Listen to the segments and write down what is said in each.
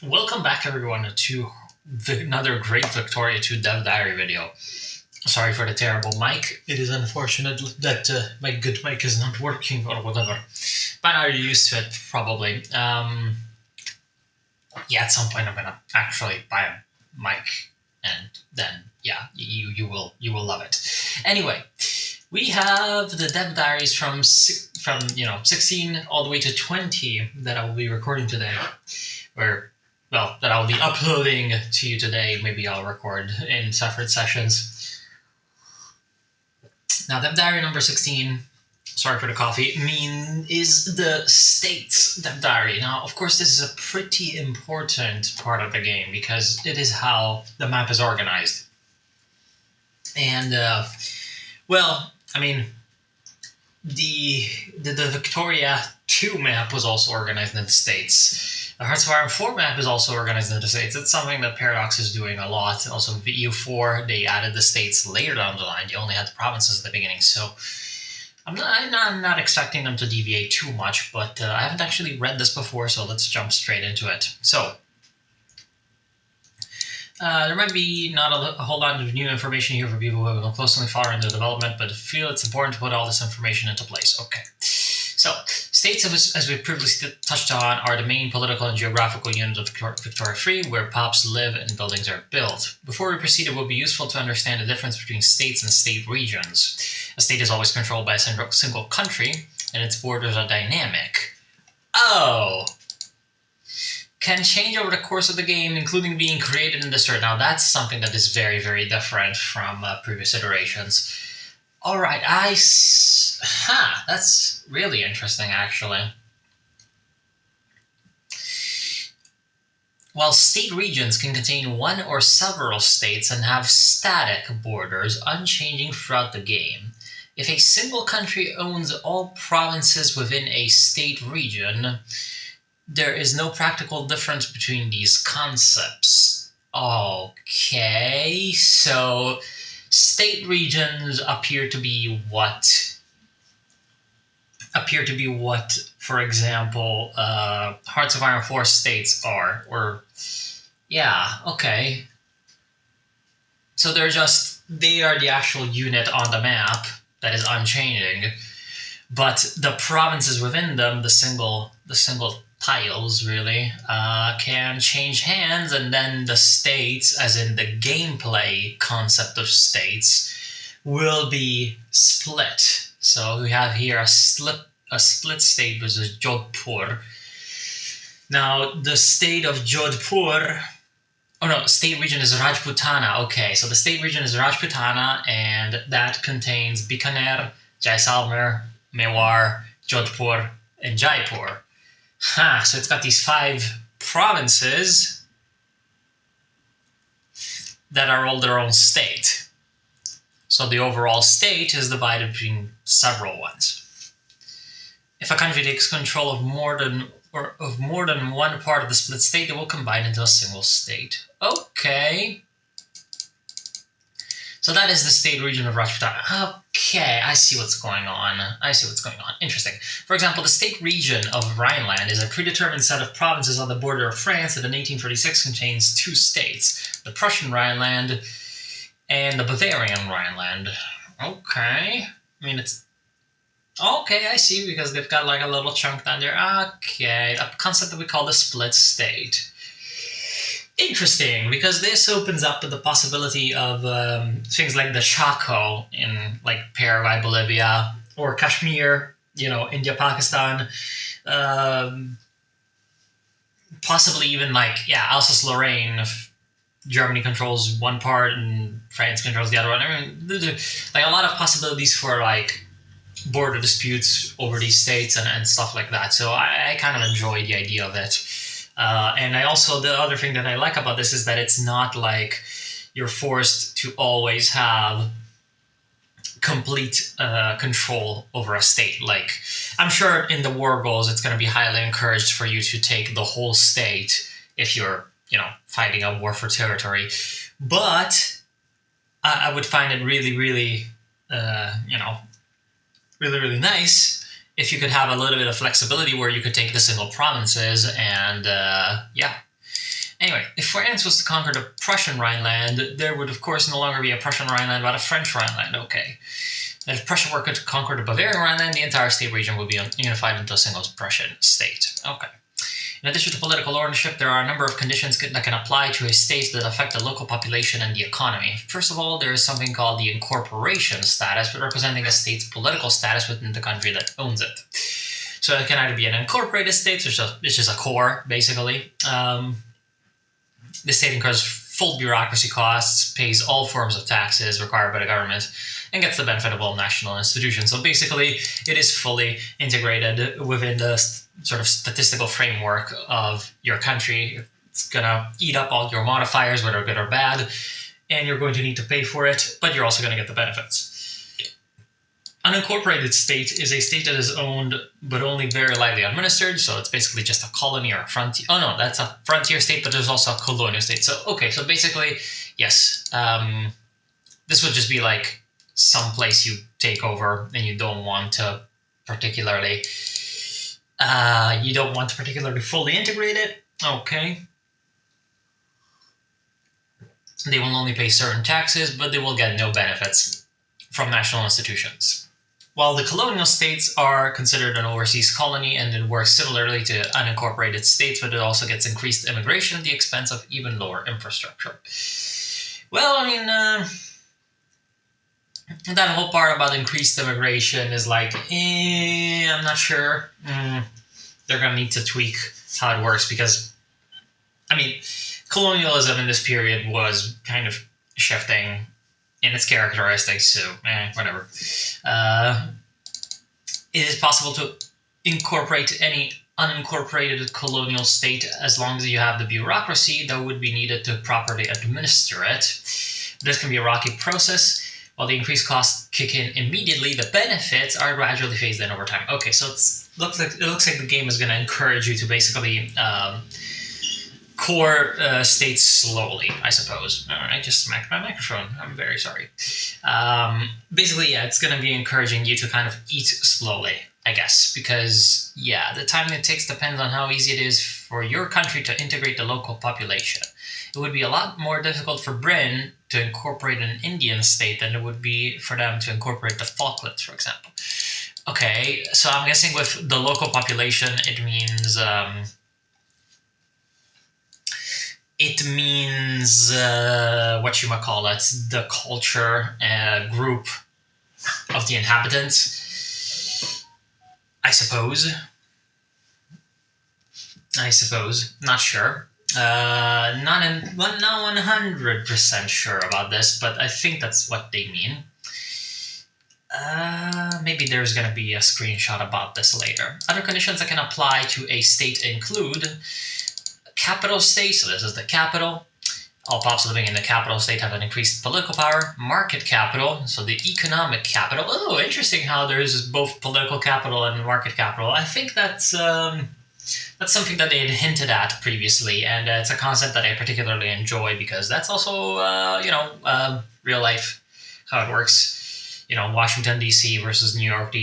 Welcome back, everyone, to another great Victoria 2 Dev Diary video. Sorry for the terrible mic. It is unfortunate that my good mic is not working or whatever. By now you're used to it, probably. Yeah, at some point I'm gonna actually buy a mic, and then yeah, you will love it. Anyway, we have the Dev Diaries from 16 all the way to 20 that I will be recording today, or that I'll be uploading to you today. Maybe I'll record in separate sessions. Now, Dev Diary number 16, sorry for the coffee, is the states Dev Diary. Now, of course, this is a pretty important part of the game because it is how the map is organized. And, I mean, the Victoria 2 map was also organized in the states. The Hearts of Iron 4 map is also organized in the states. It's something that Paradox is doing a lot. Also, VU4, they added the states later down the line. They only had the provinces at the beginning, so I'm not expecting them to deviate too much, but I haven't actually read this before, so let's jump straight into it. So, there might be not a whole lot of new information here for people who have been closely following the development, but I feel it's important to put all this information into place. Okay. So, states, as we previously touched on, are the main political and geographical units of Victoria 3, where pops live and buildings are built. Before we proceed, it will be useful to understand the difference between states and state regions. A state is always controlled by a single country, and its borders are dynamic. Oh! Can change over the course of the game, including being created and destroyed. Now, that's something that is very, very different from previous iterations. All right, that's really interesting, actually. While state regions can contain one or several states and have static borders, unchanging throughout the game, if a single country owns all provinces within a state region, there is no practical difference between these concepts. Okay, so state regions appear to be what, for example, Hearts of Iron 4 states are, yeah, okay. So they are the actual unit on the map that is unchanging, but the provinces within them, the single tiles really, can change hands, and then the states, as in the gameplay concept of states, will be split. So we have here a split state, which is Jodhpur. Now, the state of Jodhpur, state region is Rajputana. Okay, so the state region is Rajputana, and that contains Bikaner, Jaisalmer, Mewar, Jodhpur, and Jaipur. So it's got these 5 provinces that are all their own state. So the overall state is divided between several ones. If a country takes control of more than one part of the split state, it will combine into a single state. Okay. So that is the state region of Rajputana. Okay, I see what's going on. Interesting. For example, the state region of Rhineland is a predetermined set of provinces on the border of France that in 1836 contains 2 states, the Prussian Rhineland and the Bavarian Rhineland. Okay. Okay, I see, because they've got like a little chunk down there. Okay, a concept that we call the split state. Interesting, because this opens up the possibility of things like the Chaco in like Paraguay, Bolivia, or Kashmir, India, Pakistan. Possibly even Alsace-Lorraine, if Germany controls one part and France controls the other one. Like a lot of possibilities for like border disputes over these states and stuff like that. So I kind of enjoy the idea of it. And the other thing that I like about this is that it's not like you're forced to always have complete control over a state. Like, I'm sure in the war goals, it's going to be highly encouraged for you to take the whole state if you're, fighting a war for territory. But I would find it really, really, really, really nice if you could have a little bit of flexibility where you could take the single provinces and Anyway, if France was to conquer the Prussian Rhineland, there would of course no longer be a Prussian Rhineland but a French Rhineland. Okay. And if Prussia were to conquer the Bavarian Rhineland, the entire state region would be unified into a single Prussian state. Okay. In addition to political ownership, there are a number of conditions that can apply to a state that affect the local population and the economy. First of all, there is something called the incorporation status, representing a state's political status within the country that owns it. So it can either be an incorporated state, which is a core, basically. The state incurs full bureaucracy costs, pays all forms of taxes required by the government, and gets the benefit of all national institutions. So basically, it is fully integrated within the sort of statistical framework of your country. It's gonna eat up all your modifiers, whether good or bad, and you're going to need to pay for it, but you're also going to get the benefits. Unincorporated state is a state that is owned but only very lightly administered, so it's basically just a colony or a frontier. Oh no, that's a frontier state, but there's also a colonial state. So okay, so basically, yes, this would just be like some place you take over and you don't want to particularly fully integrate it. Okay. They will only pay certain taxes, but they will get no benefits from national institutions. While the colonial states are considered an overseas colony and it works similarly to unincorporated states, but it also gets increased immigration at the expense of even lower infrastructure. Well, I mean, that whole part about increased immigration is like, I'm not sure. They're going to need to tweak how it works because, I mean, colonialism in this period was kind of shifting in its characteristics, so whatever. It is possible to incorporate any unincorporated colonial state as long as you have the bureaucracy that would be needed to properly administer it. This can be a rocky process. While the increased costs kick in immediately, the benefits are gradually phased in over time. Okay, so it looks like the game is going to encourage you to basically core states slowly, I suppose. All right, just smacked my microphone. I'm very sorry. Basically, yeah, it's going to be encouraging you to kind of eat slowly, I guess, because, yeah, the time it takes depends on how easy it is for your country to integrate the local population. It would be a lot more difficult for Britain to incorporate an Indian state than it would be for them to incorporate the Falklands, for example. Okay, so I'm guessing with the local population, it means whatchamacallit, the culture group of the inhabitants, I suppose. Not sure. Not 100% sure about this, but I think that's what they mean. Maybe there's going to be a screenshot about this later. Other conditions that can apply to a state include capital state, so this is the capital. All pops living in the capital state have an increased political power. Market capital, so the economic capital. Oh, interesting how there's both political capital and market capital. I think that's something that they had hinted at previously, and it's a concept that I particularly enjoy because that's also, real life, how it works. Washington, D.C. versus New York,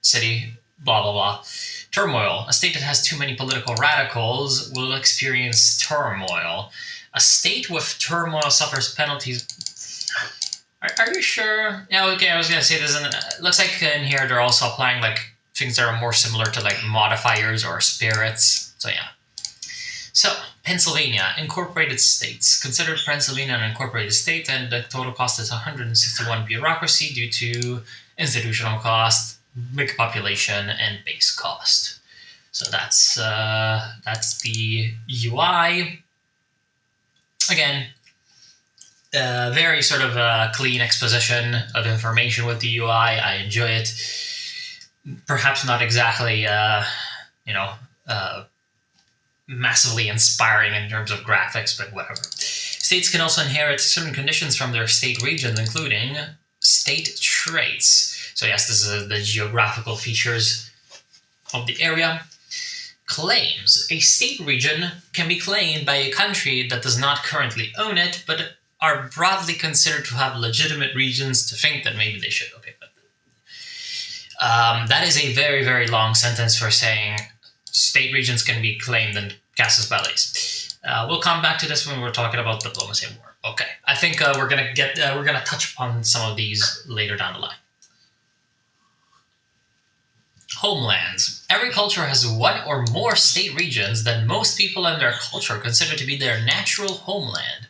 City, blah, blah, blah. Turmoil. A state that has too many political radicals will experience turmoil. A state with turmoil suffers penalties. Are you sure? Yeah, okay, I was going to say this. It looks like in here they're also applying like things that are more similar to like modifiers or spirits. So yeah. So Pennsylvania, incorporated states. Consider Pennsylvania an incorporated state, and the total cost is 161 bureaucracy due to institutional cost, big population, and base cost. So that's the UI. Again, very sort of clean exposition of information with the UI. I enjoy it. Perhaps not exactly, massively inspiring in terms of graphics, but whatever. States can also inherit certain conditions from their state regions, including state traits. So yes, this is the geographical features of the area. Claims. A state region can be claimed by a country that does not currently own it, but are broadly considered to have legitimate reasons to think that maybe they should. Okay, but that is a very, very long sentence for saying state regions can be claimed casus bellis. We'll come back to this when we're talking about diplomacy and war. Okay, I think we're gonna touch upon some of these later down the line. Homelands. Every culture has one or more state regions that most people and their culture consider to be their natural homeland.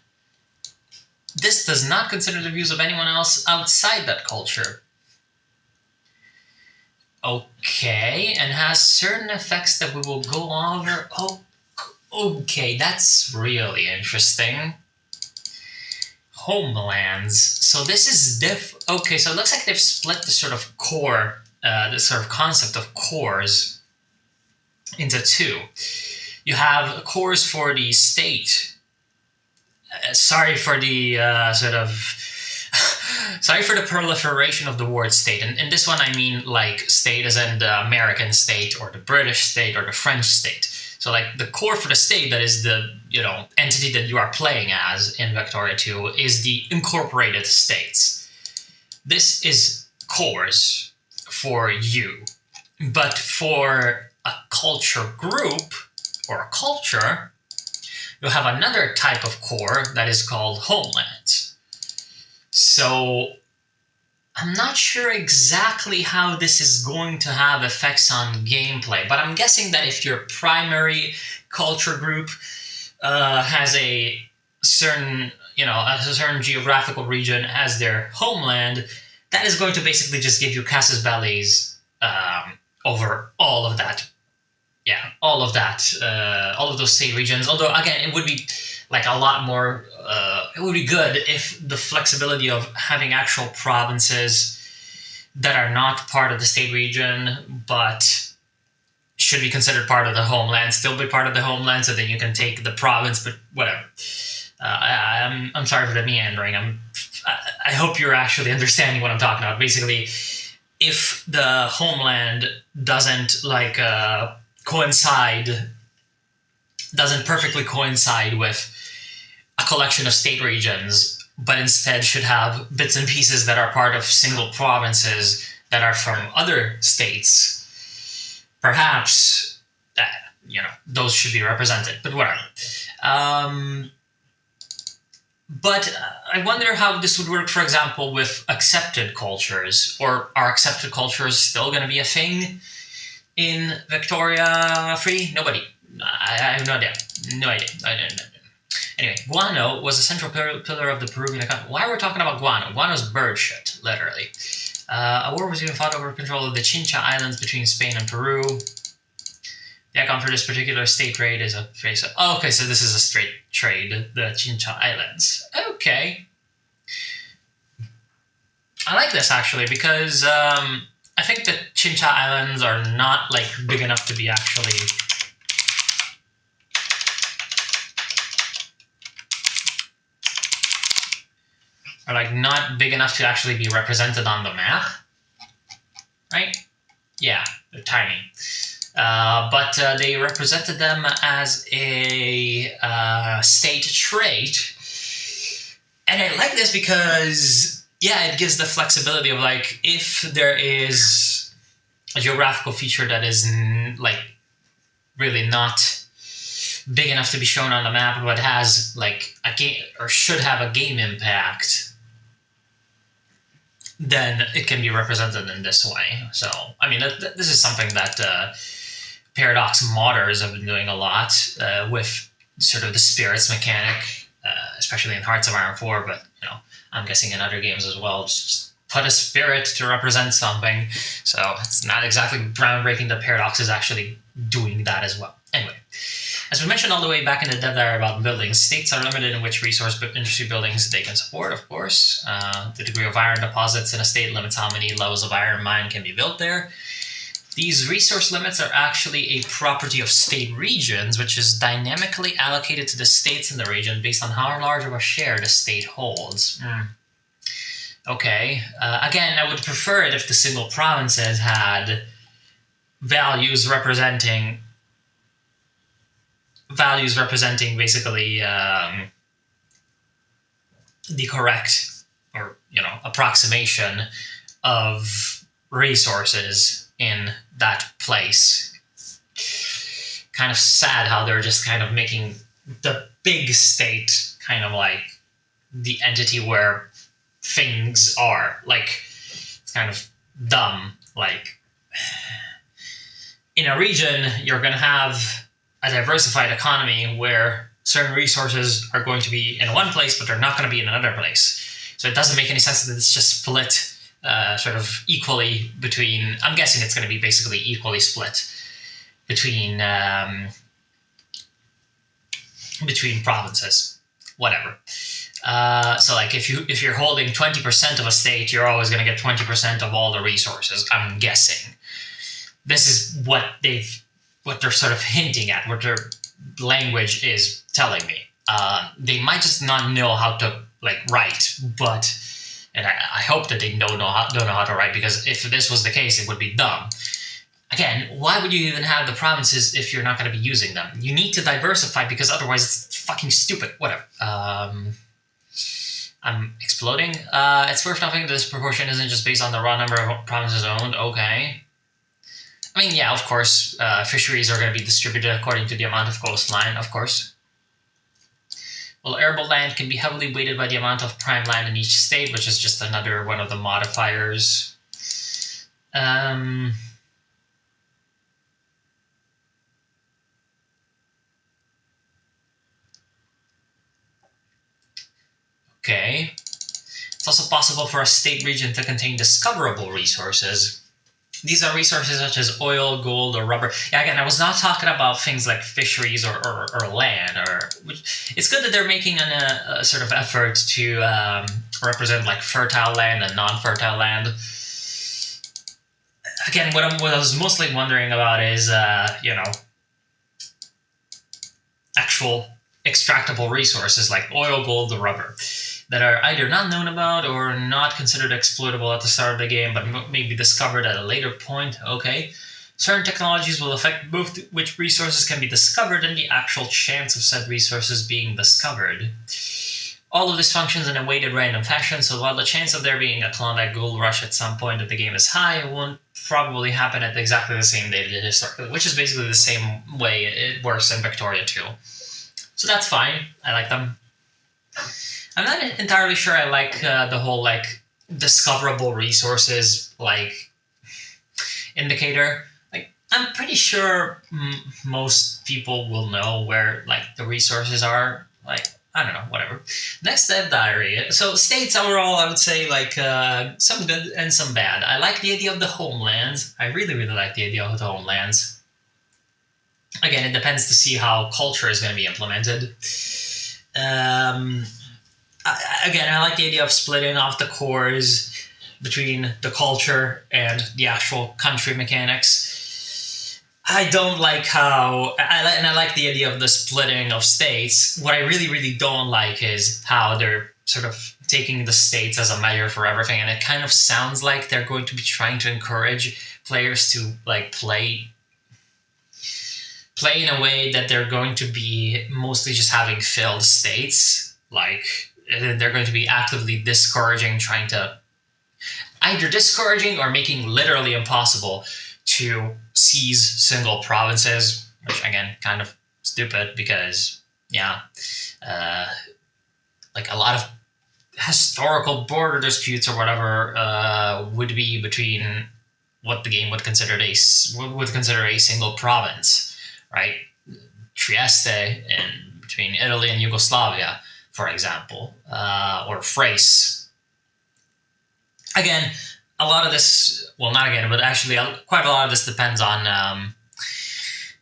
This does not consider the views of anyone else outside that culture. Okay, and has certain effects that we will go over. Oh, okay, that's really interesting. Homelands. So this is okay, so it looks like they've split the sort of core, the sort of concept of cores into two. You have cores for the state. Sorry for the sorry for the proliferation of the word state. And in this one, I mean like state as in the American state or the British state or the French state. So like the core for the state, that is the entity that you are playing as in Victoria 2, is the incorporated states. This is cores for you. But for a culture group or a culture, you'll have another type of core that is called homelands. So I'm not sure exactly how this is going to have effects on gameplay, but I'm guessing that if your primary culture group has a certain geographical region as their homeland, that is going to basically just give you casus bellis over all of that. Yeah, all of that, all of those state regions. Although, again, it would be like a lot more. It would be good if the flexibility of having actual provinces that are not part of the state region, but should be considered part of the homeland, still be part of the homeland, so then you can take the province. But whatever. I'm sorry for the meandering. I hope you're actually understanding what I'm talking about. Basically, if the homeland doesn't doesn't perfectly coincide with a collection of state regions, but instead should have bits and pieces that are part of single provinces that are from other states, perhaps those should be represented. But whatever. But I wonder how this would work, for example, with accepted cultures. Or are accepted cultures still going to be a thing in Victoria 3? Nobody. I have no idea. No idea. I don't know. Anyway, guano was a central pillar of the Peruvian economy. Why are we talking about guano? Guano's bird shit, literally. A war was even fought over control of the Chincha Islands between Spain and Peru. The icon for this particular state trade is a face of... Oh, okay, so this is a straight trade, the Chincha Islands. Okay. I like this, actually, because I think the Chincha Islands are not, big enough to be actually... Are, not big enough to actually be represented on the map. Right? Yeah, they're tiny. But they represented them as a state trait. And I like this because, yeah, it gives the flexibility of, if there is a geographical feature that is, really not big enough to be shown on the map, but has, a game, or should have a game impact, then it can be represented in this way. So, I mean, this is something that Paradox modders have been doing a lot with sort of the spirits mechanic, especially in Hearts of Iron 4, but, I'm guessing in other games as well. Just put a spirit to represent something. So it's not exactly groundbreaking that Paradox is actually doing that as well. Anyway, as we mentioned all the way back in the dev diary about buildings, states are limited in which resource industry buildings they can support, of course. The degree of iron deposits in a state limits how many levels of iron mine can be built there. These resource limits are actually a property of state regions, which is dynamically allocated to the states in the region based on how large of a share the state holds. Okay. Again, I would prefer it if the single provinces had values representing basically the correct or approximation of resources in that place. kind of sad how they're just kind of making the big state kind of like the entity where things are. Like, it's kind of dumb. Like, in a region, you're going to have a diversified economy where certain resources are going to be in one place, but they're not going to be in another place. So it doesn't make any sense that it's just split sort of equally between. I'm guessing it's going to be basically equally split between provinces, whatever. So like if you're holding 20% of a state, you're always going to get 20% of all the resources. I'm guessing. This is what they're sort of hinting at, what their language is telling me. They might just not know how to like write, and I hope that they don't know how to write, because if this was the case, it would be dumb. Again, why would you even have the provinces if you're not going to be using them? You need to diversify, because otherwise it's fucking stupid. Whatever. I'm exploding. It's worth noting that this proportion isn't just based on the raw number of provinces owned. Okay. I mean, yeah, of course, fisheries are going to be distributed according to the amount of coastline, of course. Well, arable land can be heavily weighted by the amount of prime land in each state, which is just another one of the modifiers. Okay. It's also possible for a state region to contain discoverable resources. These are resources such as oil, gold, or rubber. Yeah, again, I was not talking about things like fisheries or land. It's good that they're making a sort of effort to represent like fertile land and non-fertile land. Again, what I was mostly wondering about is, actual extractable resources like oil, gold, or rubber that are either not known about or not considered exploitable at the start of the game, but may be discovered at a later point. Okay. Certain technologies will affect both which resources can be discovered and the actual chance of said resources being discovered. All of this functions in a weighted random fashion, so while the chance of there being a Klondike gold rush at some point of the game is high, it won't probably happen at exactly the same date it did historically, which is basically the same way it works in Victoria too. So that's fine. I like them. I'm not entirely sure I like the whole like discoverable resources like indicator. Like, I'm pretty sure most people will know where like the resources are. Like, I don't know, whatever. Next step, diary. So states overall, I would say like some good and some bad. I like the idea of the homelands. I really, really like the idea of the homelands. Again, it depends to see how culture is going to be implemented. Again, I like the idea of splitting off the cores between the culture and the actual country mechanics. I don't like how... I like the idea of the splitting of states. What I really, really don't like is how they're sort of taking the states as a measure for everything, and it kind of sounds like they're going to be trying to encourage players to like play in a way that they're going to be mostly just having filled states. Like, they're going to be actively discouraging, trying to either discouraging or making literally impossible to seize single provinces, which again, kind of stupid because, yeah, like a lot of historical border disputes or whatever would be between what the game would consider a single province, right? Trieste and between Italy and Yugoslavia, for example, or Thrace. Again, a lot of this, well, not again, but actually quite a lot of this depends on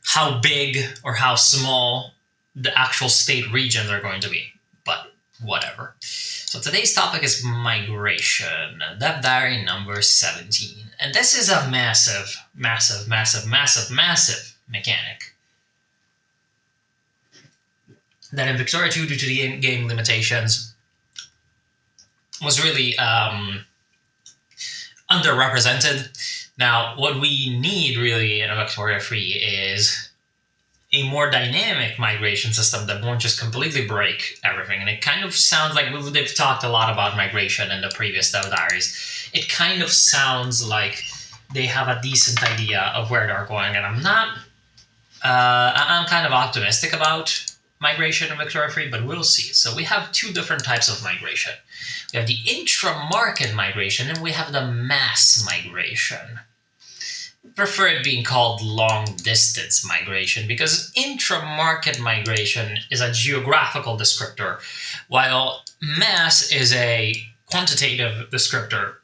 how big or how small the actual state regions are going to be, but whatever. So today's topic is migration, Dev Diary number 17. And this is a massive, massive, massive, massive, massive mechanic that in Victoria 2, due to the game limitations, was really underrepresented. Now, what we need really in Victoria 3 is a more dynamic migration system that won't just completely break everything. And it kind of sounds like they've talked a lot about migration in the previous Dev Diaries. It kind of sounds like they have a decent idea of where they're going, and I'm not I'm kind of optimistic about migration in Victoria Free, but we'll see. So we have two different types of migration. We have the intra-market migration and we have the mass migration. I prefer it being called long-distance migration because intra-market migration is a geographical descriptor, while mass is a quantitative descriptor.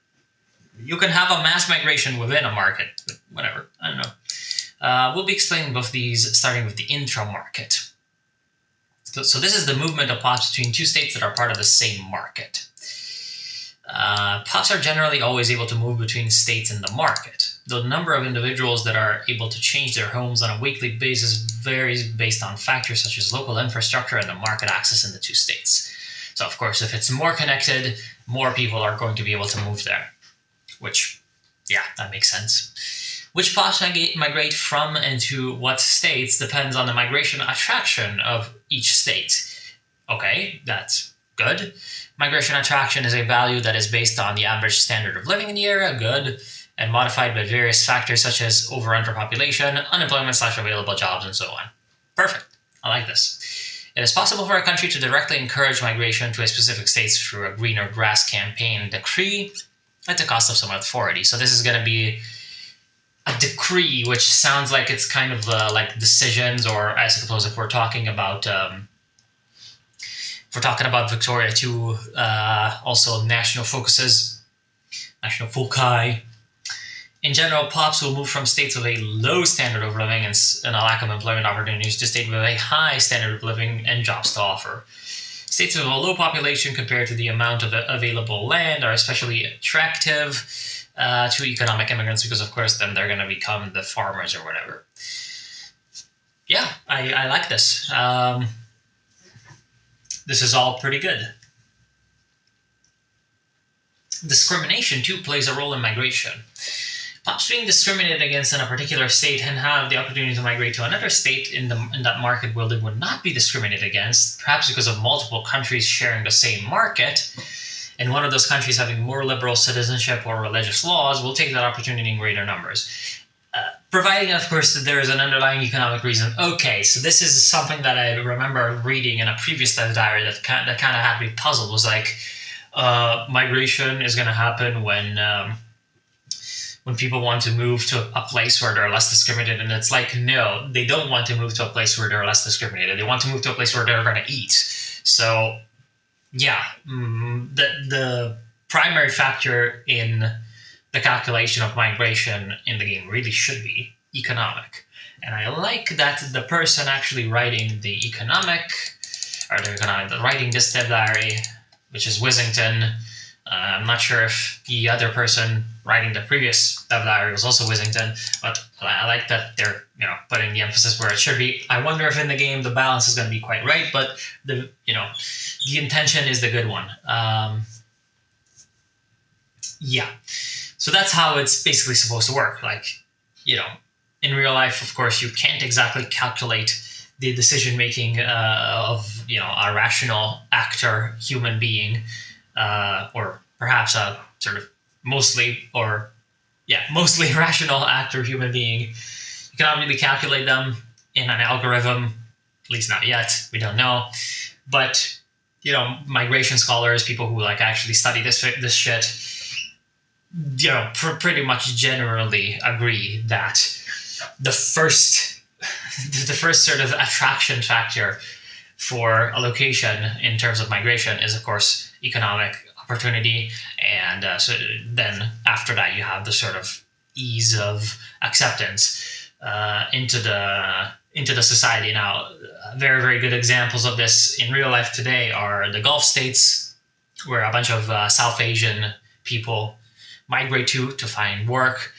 You can have a mass migration within a market, but whatever, I don't know. We'll be explaining both these, starting with the intra-market. So this is the movement of POPs between two states that are part of the same market. POPs are generally always able to move between states in the market. The number of individuals that are able to change their homes on a weekly basis varies based on factors such as local infrastructure and the market access in the two states. So of course, if it's more connected, more people are going to be able to move there, which, yeah, that makes sense. Which POPs migrate from and to what states depends on the migration attraction of each state. Okay, that's good. Migration attraction is a value that is based on the average standard of living in the area, good, and modified by various factors such as over-underpopulation, unemployment/available jobs, and so on. Perfect. I like this. It is possible for a country to directly encourage migration to a specific state through a greener grass campaign decree at the cost of some authority. So this is going to be a decree, which sounds like it's kind of like decisions, or I suppose if we're talking about Victoria too, also national focuses, national foci. In general, POPs will move from states with a low standard of living and a lack of employment opportunities to states with a high standard of living and jobs to offer. States with a low population compared to the amount of available land are especially attractive to economic immigrants because, of course, then they're going to become the farmers or whatever. Yeah, I like this. This is all pretty good. Discrimination, too, plays a role in migration. POPs being discriminated against in a particular state and have the opportunity to migrate to another state in that market where they would not be discriminated against, perhaps because of multiple countries sharing the same market, and one of those countries having more liberal citizenship or religious laws, will take that opportunity in greater numbers. Providing, of course, that there is an underlying economic reason. Okay, so this is something that I remember reading in a previous diary that kind of had me puzzled. Was like, migration is going to happen when people want to move to a place where they're less discriminated, and it's like, no, they don't want to move to a place where they're less discriminated. They want to move to a place where they're going to eat. So, yeah, the primary factor in the calculation of migration in the game really should be economic. And I like that the person actually writing the writing this dev diary, which is Wissington. I'm not sure if the other person writing the previous dev diary was also Wissington, but I like that they're putting the emphasis where it should be. I wonder if in the game the balance is going to be quite right, but the intention is the good one. Yeah. So that's how it's basically supposed to work. Like, in real life, of course, you can't exactly calculate the decision making of a rational actor, human being, or perhaps a sort of mostly rational actor, human being. You cannot really calculate them in an algorithm, at least not yet. We don't know, but migration scholars, people who actually study this shit, pretty much generally agree that the first sort of attraction factor for a location in terms of migration is, of course, economic opportunity, and so then after that you have the sort of ease of acceptance into the society. Now, very, very good examples of this in real life today are the Gulf states, where a bunch of South Asian people migrate to find work,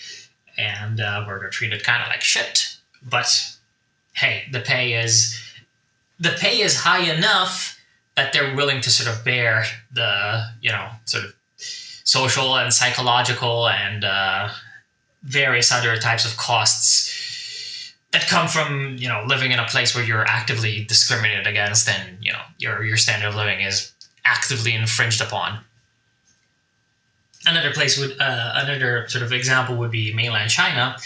and where they're treated kind of like shit. But hey, the pay is high enough that they're willing to sort of bear the sort of social and psychological and various other types of costs that come from living in a place where you're actively discriminated against, and your standard of living is actively infringed upon. Another sort of example would be mainland China.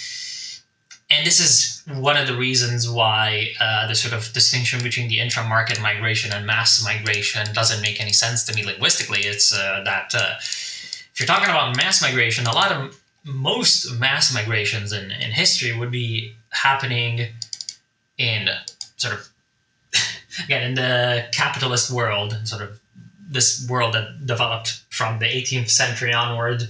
And this is one of the reasons why the sort of distinction between the intra-market migration and mass migration doesn't make any sense to me linguistically. It's that if you're talking about mass migration, most mass migrations in history would be happening in sort of, again, in the capitalist world, sort of this world that developed from the 18th century onward.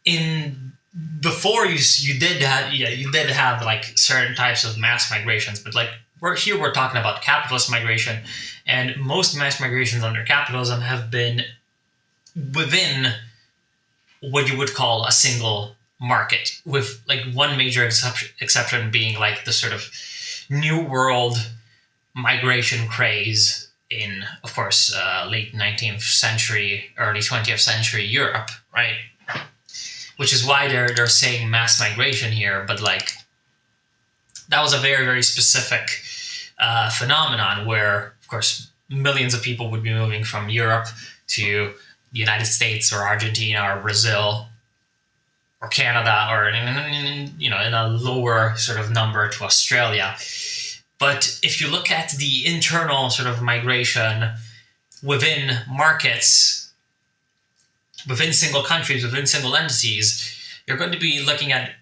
In before you did have like certain types of mass migrations, but like we're talking about capitalist migration, and most mass migrations under capitalism have been within what you would call a single market, with like one major exception being like the sort of new world migration craze in, of course, late 19th century, early 20th century Europe, right? Which is why they're saying mass migration here, but like that was a very, very specific phenomenon where, of course, millions of people would be moving from Europe to the United States or Argentina or Brazil or Canada, or in a lower sort of number to Australia. But if you look at the internal sort of migration within markets, within single countries, within single entities, you're going to be looking at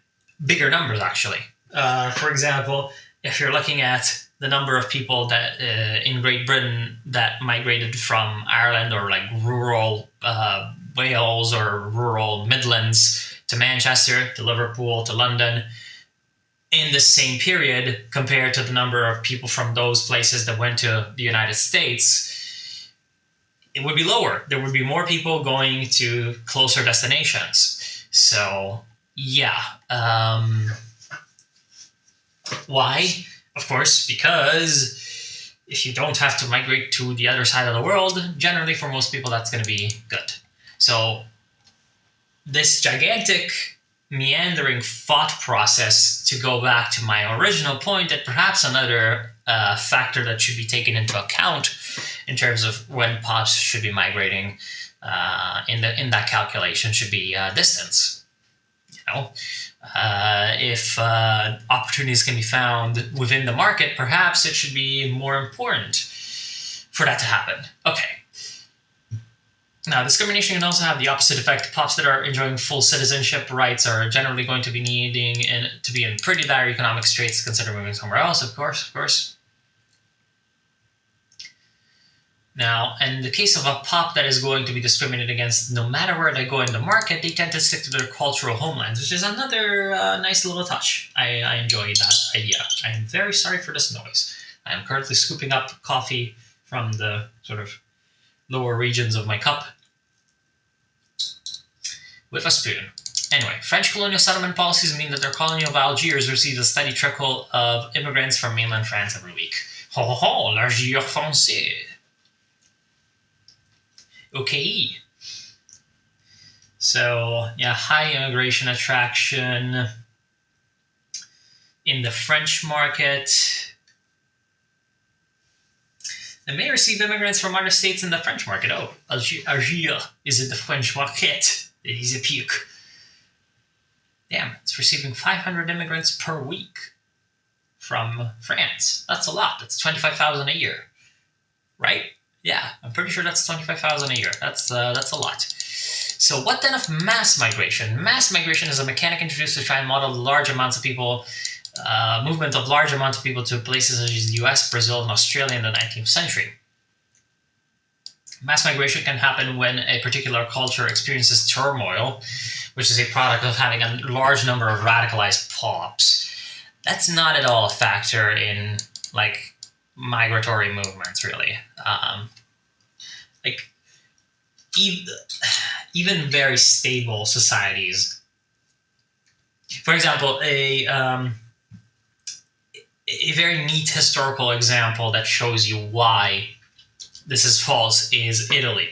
bigger numbers, actually. For example, if you're looking at the number of people that in Great Britain that migrated from Ireland or like rural Wales or rural Midlands to Manchester, to Liverpool, to London, in the same period compared to the number of people from those places that went to the United States, it would be lower. There would be more people going to closer destinations. So, yeah. Why? Of course, because if you don't have to migrate to the other side of the world, generally for most people that's going to be good. So, this gigantic meandering thought process, to go back to my original point, that perhaps another factor that should be taken into account in terms of when pops should be migrating in that calculation should be distance. If opportunities can be found within the market, perhaps it should be more important for that to happen. Okay. Now, discrimination can also have the opposite effect. Pops that are enjoying full citizenship rights are generally going to be needing to be in pretty dire economic straits to consider moving somewhere else, of course. Now, in the case of a pop that is going to be discriminated against, no matter where they go in the market, they tend to stick to their cultural homelands, which is another nice little touch. I enjoy that idea. I am very sorry for this noise. I am currently scooping up coffee from the sort of lower regions of my cup with a spoon. Anyway, French colonial settlement policies mean that their colony of Algiers receives a steady trickle of immigrants from mainland France every week. Ho ho ho, l'Algiers français. Okay. So, yeah, high immigration attraction in the French market. They may receive immigrants from other states in the French market. Oh, Algiers is in the French market. It is a puke. Damn, it's receiving 500 immigrants per week from France. That's a lot. That's 25,000 a year, right? Yeah, I'm pretty sure that's 25,000 a year. That's a lot. So what then of mass migration? Mass migration is a mechanic introduced to try and model large amounts of people, movement of large amounts of people to places such as the US, Brazil, and Australia in the 19th century. Mass migration can happen when a particular culture experiences turmoil, which is a product of having a large number of radicalized pops. That's not at all a factor in, like, migratory movements, really. Even very stable societies. For example, a very neat historical example that shows you why this is false is Italy.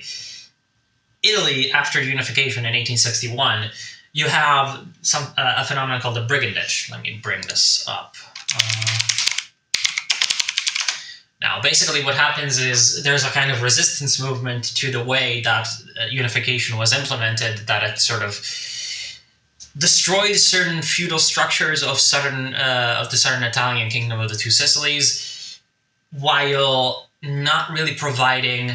Italy, after unification in 1861, you have a phenomenon called the brigandage. Let me bring this up. Now, basically what happens is there's a kind of resistance movement to the way that unification was implemented, that it sort of destroyed certain feudal structures of the southern Italian kingdom of the Two Sicilies, while not really providing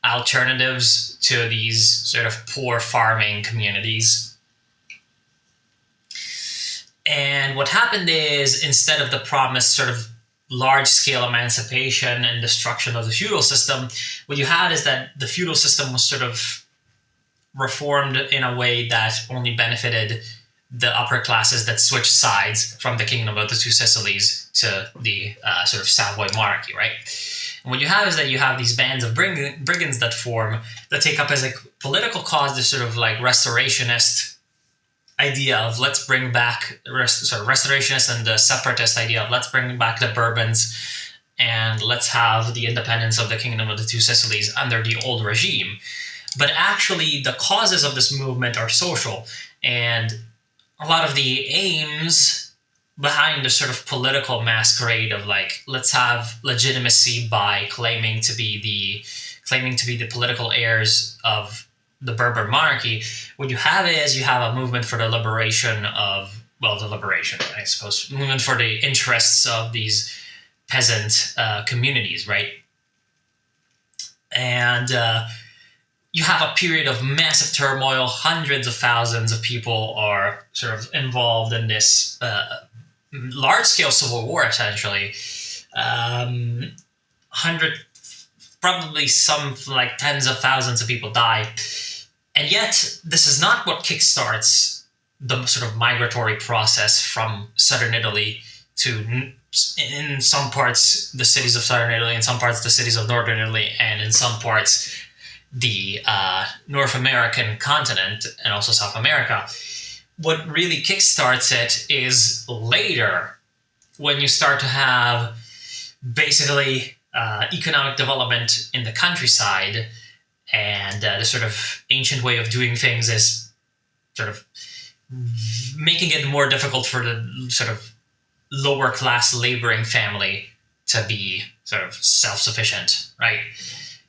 alternatives to these sort of poor farming communities. And what happened is, instead of the promised sort of large scale emancipation and destruction of the feudal system, what you had is that the feudal system was sort of reformed in a way that only benefited the upper classes that switched sides from the kingdom of the Two Sicilies to the sort of Savoy monarchy, right? And what you have is that you have these bands of brigands that form, that take up as a political cause this sort of like restorationist idea of let's bring back restorationist and the separatist idea of let's bring back the Bourbons and let's have the independence of the kingdom of the Two Sicilies under the old regime. But actually, the causes of this movement are social, and a lot of the aims behind the sort of political masquerade of like let's have legitimacy by claiming to be the political heirs of the Berber monarchy. What you have is you have a movement for the liberation of, well, the liberation, I suppose, movement for the interests of these peasant communities, right? And you have a period of massive turmoil. Hundreds of thousands of people are sort of involved in this large-scale civil war, essentially. 100, probably some like tens of thousands of people die. And yet, this is not what kickstarts the sort of migratory process from southern Italy to, in some parts, the cities of southern Italy, in some parts, the cities of northern Italy, and in some parts, the North American continent and also South America. What really kickstarts it is later, when you start to have basically economic development in the countryside, and the sort of ancient way of doing things is sort of making it more difficult for the sort of lower class laboring family to be sort of self-sufficient, right?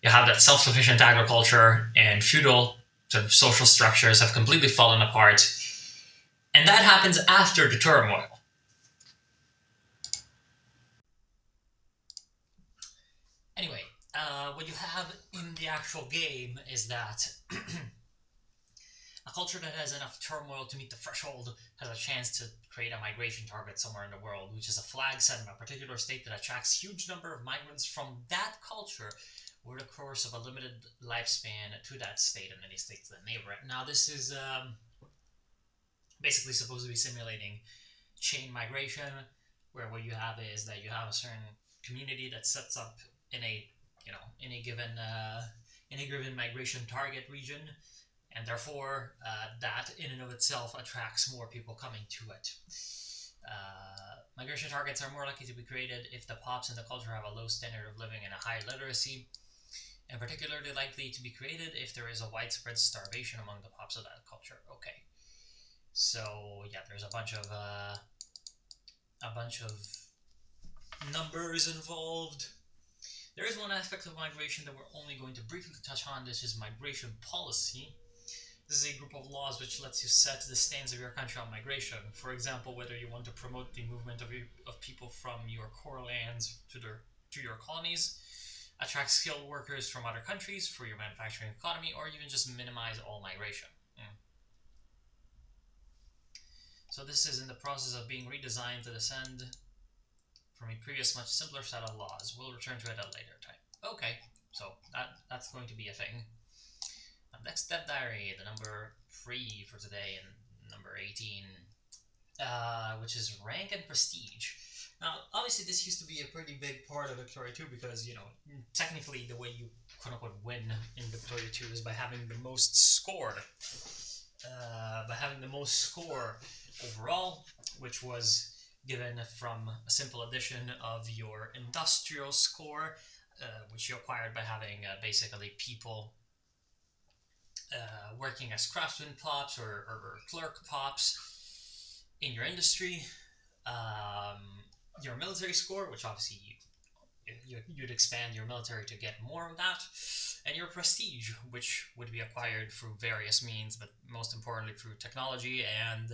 You have that self-sufficient agriculture, and feudal sort of social structures have completely fallen apart. And that happens after the turmoil. Anyway, what you have in the actual game is that a culture that has enough turmoil to meet the threshold has a chance to create a migration target somewhere in the world, which is a flag set in a particular state that attracts huge number of migrants from that culture over the course of a limited lifespan to that state and any states that neighbor it. Now, this is basically supposed to be simulating chain migration, where what you have is that you have a certain community that sets up in a in a given migration target region, and therefore that in and of itself attracts more people coming to it. Migration targets are more likely to be created if the pops in the culture have a low standard of living and a high literacy, and particularly likely to be created if there is a widespread starvation among the pops of that culture. Okay, so yeah, there's a bunch of numbers involved. There is one aspect of migration that we're only going to briefly touch on. This is migration policy. This is a group of laws which lets you set the stance of your country on migration. For example, whether you want to promote the movement of people from your core lands to your colonies, attract skilled workers from other countries for your manufacturing economy, or even just minimize all migration. So this is in the process of being redesigned to descend from a previous much simpler set of laws. We'll return to it at a later time. Okay, so that's going to be a thing. Next step diary, the number 3 for today, and number 18, which is rank and prestige. Now, obviously, this used to be a pretty big part of Victoria 2 because, technically the way you quote-unquote win in Victoria 2 is by having the most score. Overall, which was given from a simple addition of your industrial score, which you acquired by having basically people working as craftsman pops or clerk pops in your industry. Your military score, which obviously you'd expand your military to get more of that, and your prestige, which would be acquired through various means, but most importantly through technology and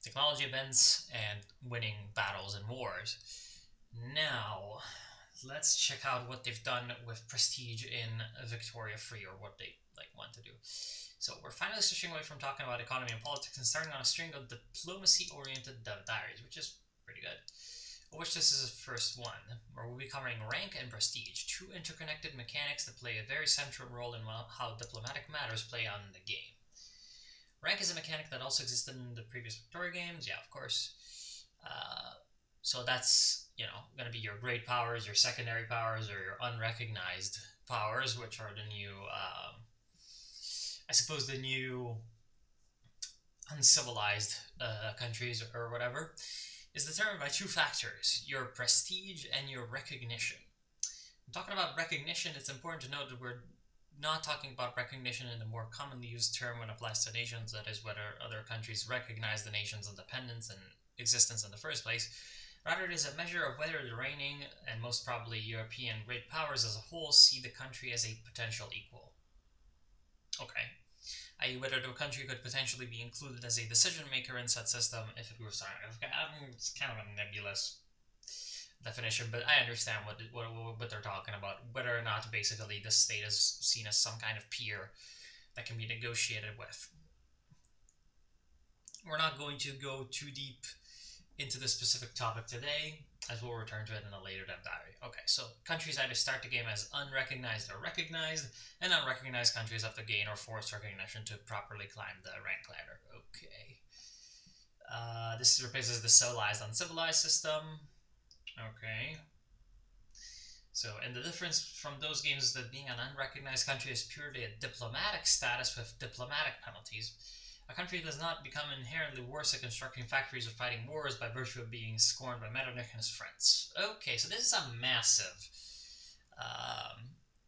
technology events and winning battles and wars. Now, let's check out what they've done with prestige in Victoria Free, or what they like want to do. So we're finally switching away from talking about economy and politics and starting on a string of diplomacy-oriented diaries, which is pretty good. Of which this is the first one, where we'll be covering rank and prestige, two interconnected mechanics that play a very central role in how diplomatic matters play on the game. Rank is a mechanic that also existed in the previous Victoria games, yeah, of course. So that's, going to be your great powers, your secondary powers, or your unrecognized powers, which are the new, I suppose, the new uncivilized countries or whatever, is determined by two factors: your prestige and your recognition. I'm talking about recognition. It's important to note that we're not talking about recognition in the more commonly used term when it applies to nations, that is, whether other countries recognize the nation's independence and existence in the first place. Rather, it is a measure of whether the reigning and most probably European great powers as a whole see the country as a potential equal. Okay. I.e., whether the country could potentially be included as a decision maker in said system if it were signed. It's kind of a nebulous definition, but I understand what they're talking about. Whether or not basically the state is seen as some kind of peer that can be negotiated with. We're not going to go too deep into the specific topic today, as we'll return to it in a later dev diary. Okay, so countries either start the game as unrecognized or recognized, and unrecognized countries have to gain or force recognition to properly climb the rank ladder. Okay. This replaces the civilized uncivilized system. Okay. So, and the difference from those games is that being an unrecognized country is purely a diplomatic status with diplomatic penalties. A country does not become inherently worse at constructing factories or fighting wars by virtue of being scorned by Metternich and his friends. Okay, so this is a massive...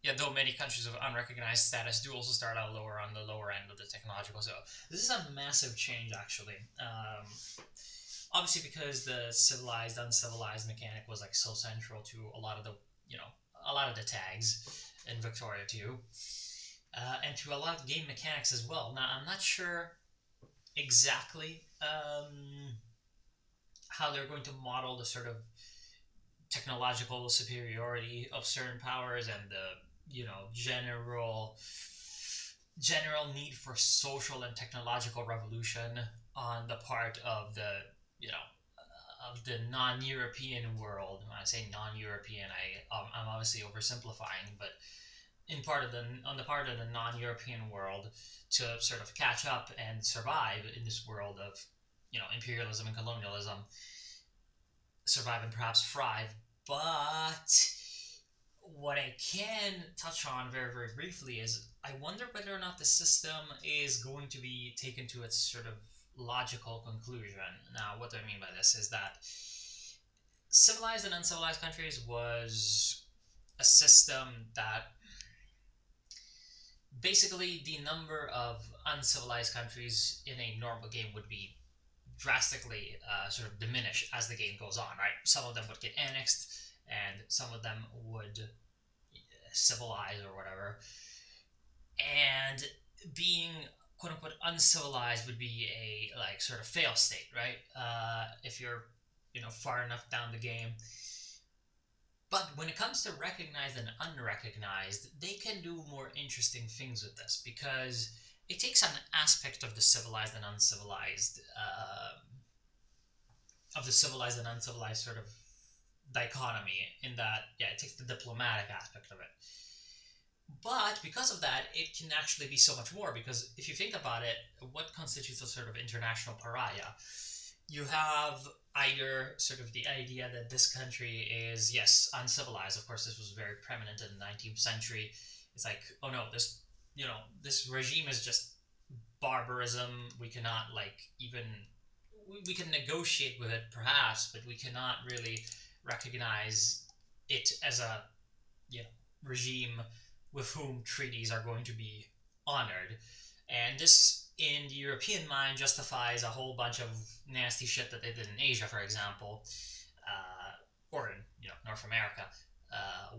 yeah, though many countries with unrecognized status do also start out lower on the lower end of the technological scale. This is a massive change, actually. Obviously, because the civilized, uncivilized mechanic was like so central to a lot of the, a lot of the tags in Victoria too, and to a lot of game mechanics as well. Now, I'm not sure exactly how they're going to model the sort of technological superiority of certain powers and the general need for social and technological revolution on the part of the non-European world. When I say non-European, I'm obviously oversimplifying, but on the part of the non-European world to sort of catch up and survive in this world of imperialism and colonialism, survive and perhaps thrive. But what I can touch on very, very briefly is I wonder whether or not the system is going to be taken to its sort of logical conclusion. Now, what do I mean by this is that civilized and uncivilized countries was a system that basically the number of uncivilized countries in a normal game would be drastically sort of diminished as the game goes on, right? Some of them would get annexed, and some of them would civilize or whatever. And being quote unquote uncivilized would be a like sort of fail state, right? If you're far enough down the game. But when it comes to recognized and unrecognized, they can do more interesting things with this because it takes an aspect of the civilized and uncivilized, sort of dichotomy in that, yeah, it takes the diplomatic aspect of it. But because of that, it can actually be so much more because if you think about it, what constitutes a sort of international pariah? You have either sort of the idea that this country is, yes, uncivilized. Of course, this was very prominent in the 19th century. It's like, oh no, this regime is just barbarism. We cannot we can negotiate with it perhaps, but we cannot really recognize it as a regime with whom treaties are going to be honored. And this, in the European mind, justifies a whole bunch of nasty shit that they did in Asia, for example, or in North America,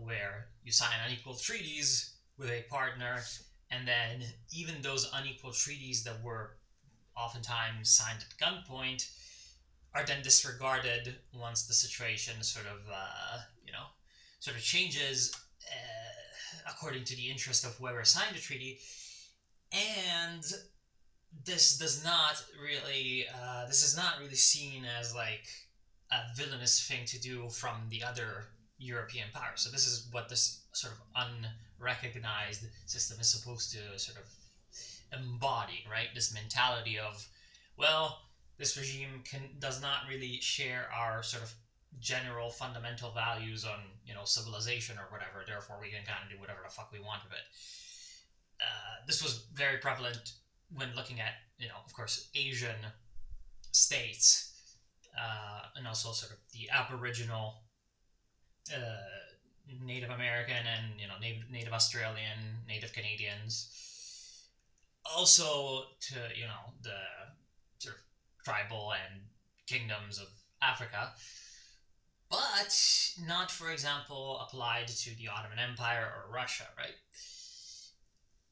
where you sign unequal treaties with a partner, and then even those unequal treaties that were oftentimes signed at gunpoint are then disregarded once the situation sort of changes according to the interest of whoever signed the treaty. And this is not really seen as like a villainous thing to do from the other European powers. So this is what this sort of unrecognized system is supposed to sort of embody, right? This mentality of, well, this regime does not really share our sort of general fundamental values on civilization or whatever. Therefore, we can kind of do whatever the fuck we want with it. This was very prevalent when looking at of course Asian states, and also sort of the Aboriginal, uh, Native American, and Native Australian, Native Canadians. Also to the sort of tribal and kingdoms of Africa, but not, for example, applied to the Ottoman Empire or Russia, right?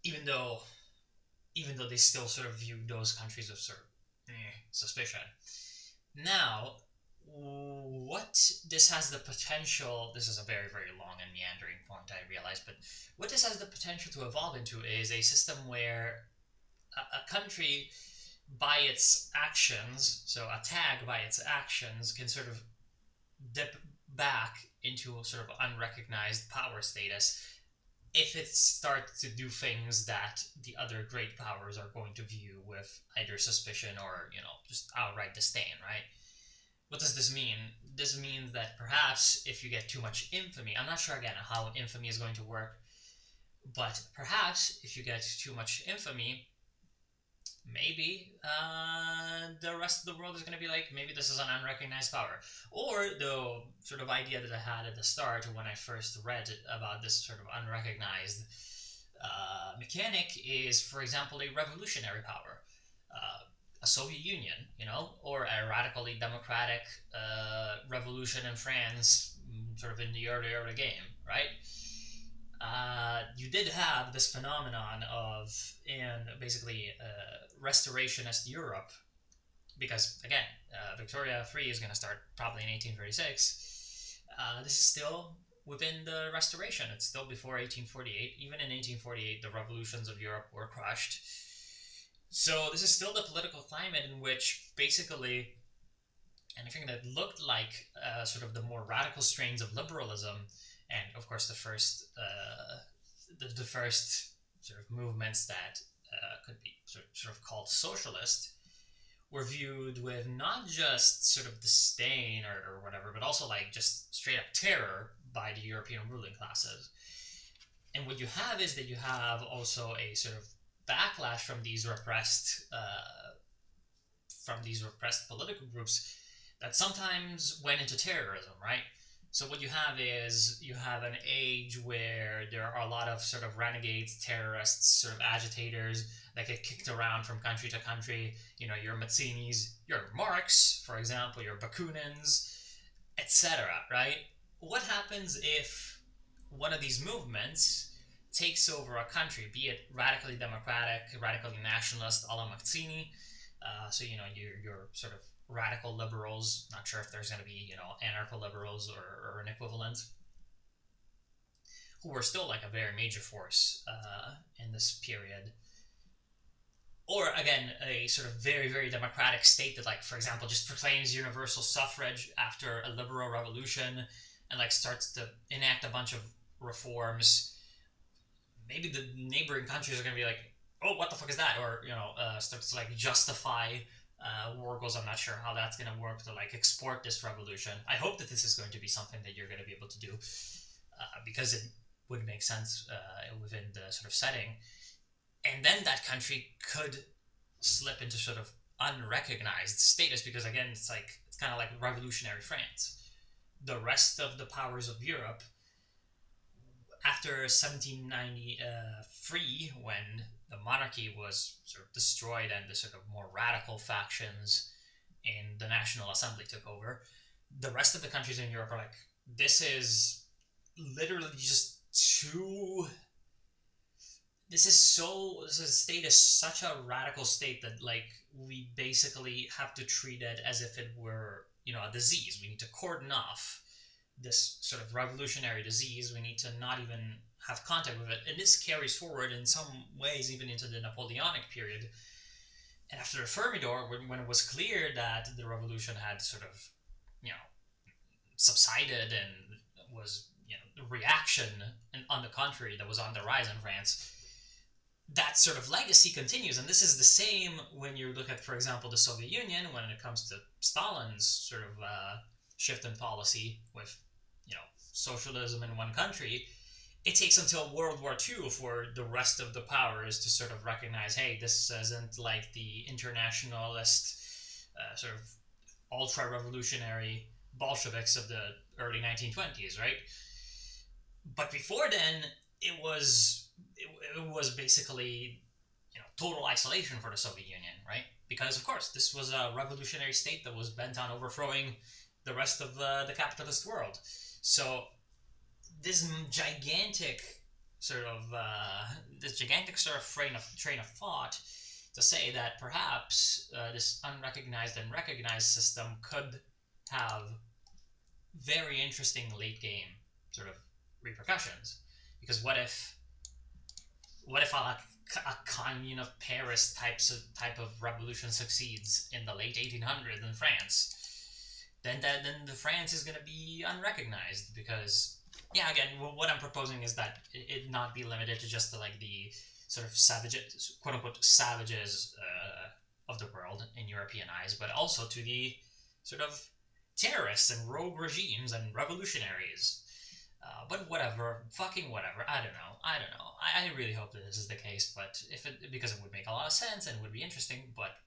Even though they still sort of view those countries with sort of suspicion. Now, what this has the potential, this is a very, very long and meandering point, I realize, but what this has the potential to evolve into is a system where a country, by its actions, so a tag by its actions, can sort of dip back into a sort of unrecognized power status if it starts to do things that the other great powers are going to view with either suspicion or just outright disdain, right? What does this mean? This means that perhaps if you get too much infamy, I'm not sure again how infamy is going to work, but perhaps if you get too much infamy, maybe the rest of the world is going to be like, maybe this is an unrecognized power. Or the sort of idea that I had at the start when I first read about this sort of unrecognized mechanic is, for example, a revolutionary power. A Soviet Union, or a radically democratic revolution in France, sort of in the early game, right? You did have this phenomenon of in basically restorationist Europe, because again, Victoria III is going to start probably in 1836. This is still within the Restoration. It's still before 1848. Even in 1848, the revolutions of Europe were crushed. So this is still the political climate in which basically anything that looked like sort of the more radical strains of liberalism, and of course the first sort of movements that could be sort of called socialist, were viewed with not just sort of disdain or whatever, but also like just straight up terror by the European ruling classes. And what you have is that you have also a sort of backlash from these repressed political groups that sometimes went into terrorism, right? So what you have is you have an age where there are a lot of sort of renegades, terrorists, sort of agitators that get kicked around from country to country. Your Mazzinis, your Marx, for example, your Bakunins, etc. Right? What happens if one of these movements takes over a country, be it radically democratic, radically nationalist, a la Mazzini? So your sort of radical liberals. Not sure if there's going to be anarcho liberals or an equivalent, who were still like a very major force in this period. Or again, a sort of very, very democratic state that, like, for example, just proclaims universal suffrage after a liberal revolution and like starts to enact a bunch of reforms. Maybe the neighboring countries are going to be like, oh, what the fuck is that? Or starts to like justify war goals. I'm not sure how that's going to work to like export this revolution. I hope that this is going to be something that you're going to be able to do, because it would make sense within the sort of setting. And then that country could slip into sort of unrecognized status, because again, it's kind of like revolutionary France. The rest of the powers of Europe, after 1793, when the monarchy was sort of destroyed and the sort of more radical factions in the National Assembly took over, the rest of the countries in Europe are like, this is literally just too. This state is such a radical state that like we basically have to treat it as if it were a disease. We need to cordon off this sort of revolutionary disease. We need to not even have contact with it, and this carries forward in some ways even into the Napoleonic period. And after the Thermidor, when it was clear that the revolution had sort of you know subsided and was the reaction on the contrary that was on the rise in France, that sort of legacy continues. And this is the same when you look at, for example, the Soviet Union when it comes to Stalin's sort of shift in policy with socialism in one country. It takes until World War II for the rest of the powers to sort of recognize, hey, this isn't like the internationalist sort of ultra revolutionary Bolsheviks of the early 1920s, right? But before then, it was basically total isolation for the Soviet Union, right? Because of course this was a revolutionary state that was bent on overthrowing the rest of the capitalist world. So this gigantic sort of train of thought to say that perhaps this unrecognized and recognized system could have very interesting late game sort of repercussions. Because what if a Commune of Paris type of revolution succeeds in the late 1800s in France? Then the France is going to be unrecognized because yeah, again, what I'm proposing is that it not be limited to just like the sort of savages, quote unquote savages of the world in European eyes, but also to the sort of terrorists and rogue regimes and revolutionaries. But whatever, fucking whatever. I don't know. I really hope that this is the case, but because it would make a lot of sense and it would be interesting, but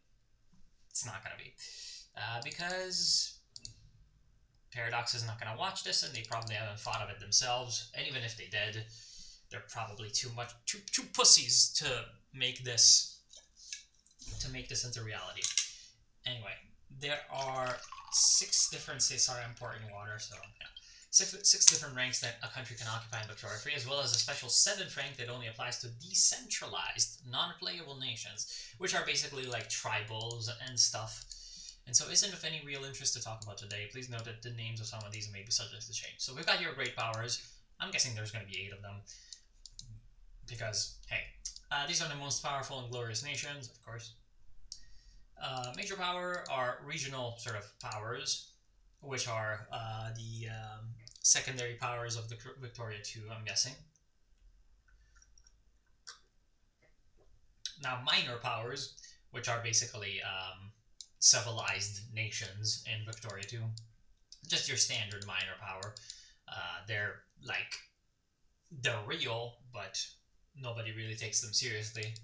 it's not gonna be because Paradox is not gonna watch this, and they probably haven't thought of it themselves. And even if they did, they're probably too pussies to make this into reality. Anyway, there are six different. Sorry, I'm pouring water, so yeah. Six different ranks that a country can occupy in Victoria 3, as well as a special seventh rank that only applies to decentralized, non-playable nations, which are basically like tribals and stuff. And so isn't of any real interest to talk about today. Please note that the names of some of these may be subject to change. So we've got your great powers. I'm guessing there's going to be 8 of them. Because, hey, these are the most powerful and glorious nations, of course. Major power are regional sort of powers, which are the secondary powers of the Victoria 2, I'm guessing. Now, minor powers, which are basically civilized nations in Victoria 2, just your standard minor power. They're like, they're real, but nobody really takes them seriously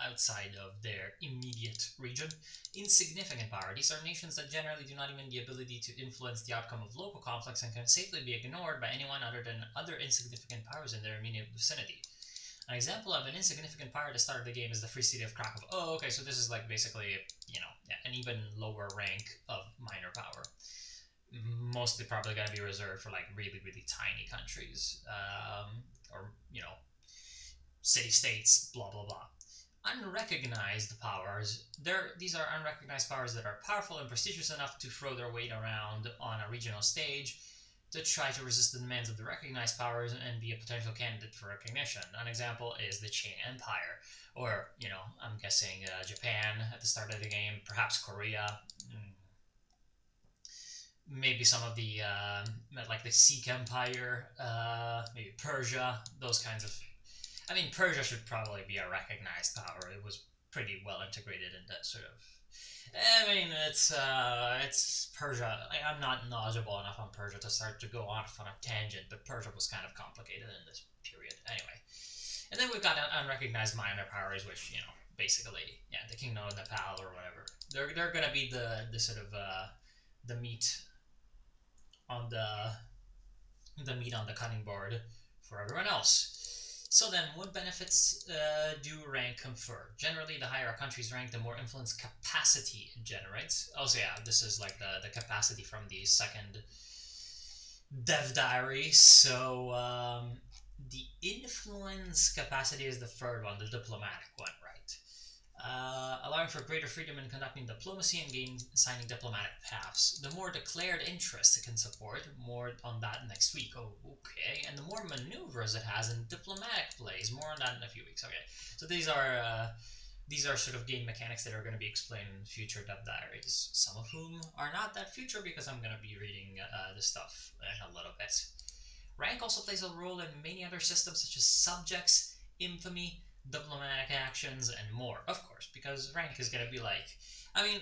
outside of their immediate region. Insignificant power. These are nations that generally do not even have the ability to influence the outcome of local conflicts and can safely be ignored by anyone other than other insignificant powers in their immediate vicinity. An example of an insignificant power at the start of the game is the Free City of Krakow. Oh, okay, so this is like basically, an even lower rank of minor power. Mostly probably going to be reserved for like really, really tiny countries. Or, city-states, blah, blah, blah. Unrecognized powers. These are unrecognized powers that are powerful and prestigious enough to throw their weight around on a regional stage to try to resist the demands of the recognized powers and be a potential candidate for recognition. An example is the Qing Empire, or, I'm guessing Japan at the start of the game, perhaps Korea, maybe some of the, like the Sikh Empire, maybe Persia, those kinds of. I mean, Persia should probably be a recognized power. It was pretty well integrated in that sort of. I mean, it's Persia. I'm not knowledgeable enough on Persia to start to go off on a tangent, but Persia was kind of complicated in this period. Anyway, and then we've got unrecognized minor powers, which basically, yeah, the Kingdom of Nepal or whatever. They're gonna be the sort of the meat on the cutting board for everyone else. So then, what benefits do rank confer? Generally, the higher a country's rank, the more influence capacity it generates. Oh, so yeah, this is like the capacity from the second Dev Diary. So the influence capacity is the third one, the diplomatic one, right? Allowing for greater freedom in conducting diplomacy and gain signing diplomatic paths. The more declared interests it can support, more on that next week. Oh, okay. And the more maneuvers it has in diplomatic plays, more on that in a few weeks. Okay. So these are sort of game mechanics that are going to be explained in future Dev Diaries. Some of whom are not that future because I'm going to be reading the stuff in a little bit. Rank also plays a role in many other systems such as subjects, infamy, diplomatic actions, and more. Of course, because rank is going to be like, I mean,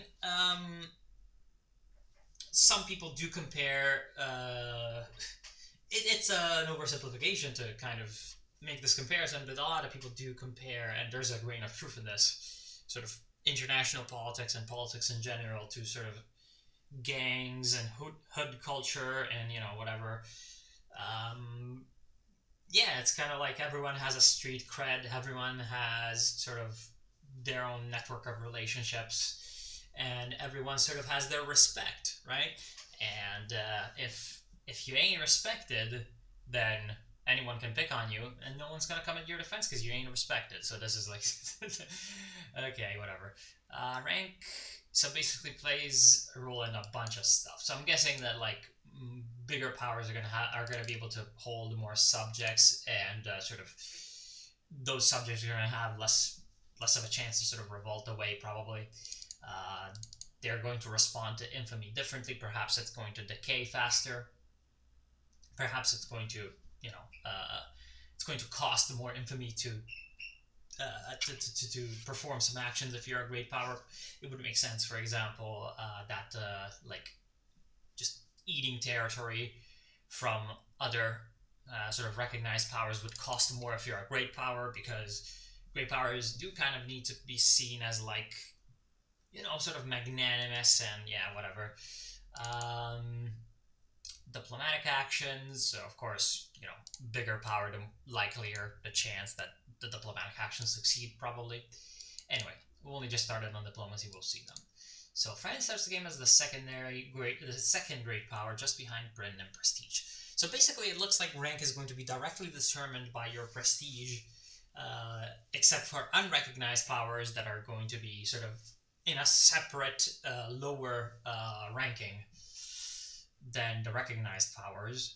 some people do compare. It's an oversimplification to kind of make this comparison, but a lot of people do compare, and there's a grain of truth in this sort of international politics and politics in general to sort of gangs and hood culture and whatever. Um, yeah, it's kind of like everyone has a street cred, everyone has sort of their own network of relationships, and everyone sort of has their respect, right? And if you ain't respected, then anyone can pick on you, and no one's gonna come at your defense because you ain't respected. So this is like, okay, whatever. Rank so basically plays a role in a bunch of stuff. So I'm guessing that like bigger powers are gonna be able to hold more subjects, and sort of those subjects are gonna have less of a chance to sort of revolt away. Probably, uh, they're going to respond to infamy differently. Perhaps it's going to decay faster. Perhaps it's going to cost more infamy to perform some actions. If you're a great power, it would make sense, for example, that like just eating territory from other sort of recognized powers would cost more if you're a great power, because great powers do kind of need to be seen as like sort of magnanimous and yeah, whatever. Um, Diplomatic actions, so of course, bigger power, the likelier the chance that the diplomatic actions succeed, probably. Anyway, we only just started on diplomacy, we'll see them. So France starts the game as the second great power, just behind Britain and prestige. So basically, it looks like rank is going to be directly determined by your prestige, except for unrecognized powers that are going to be sort of in a separate lower ranking than the recognized powers.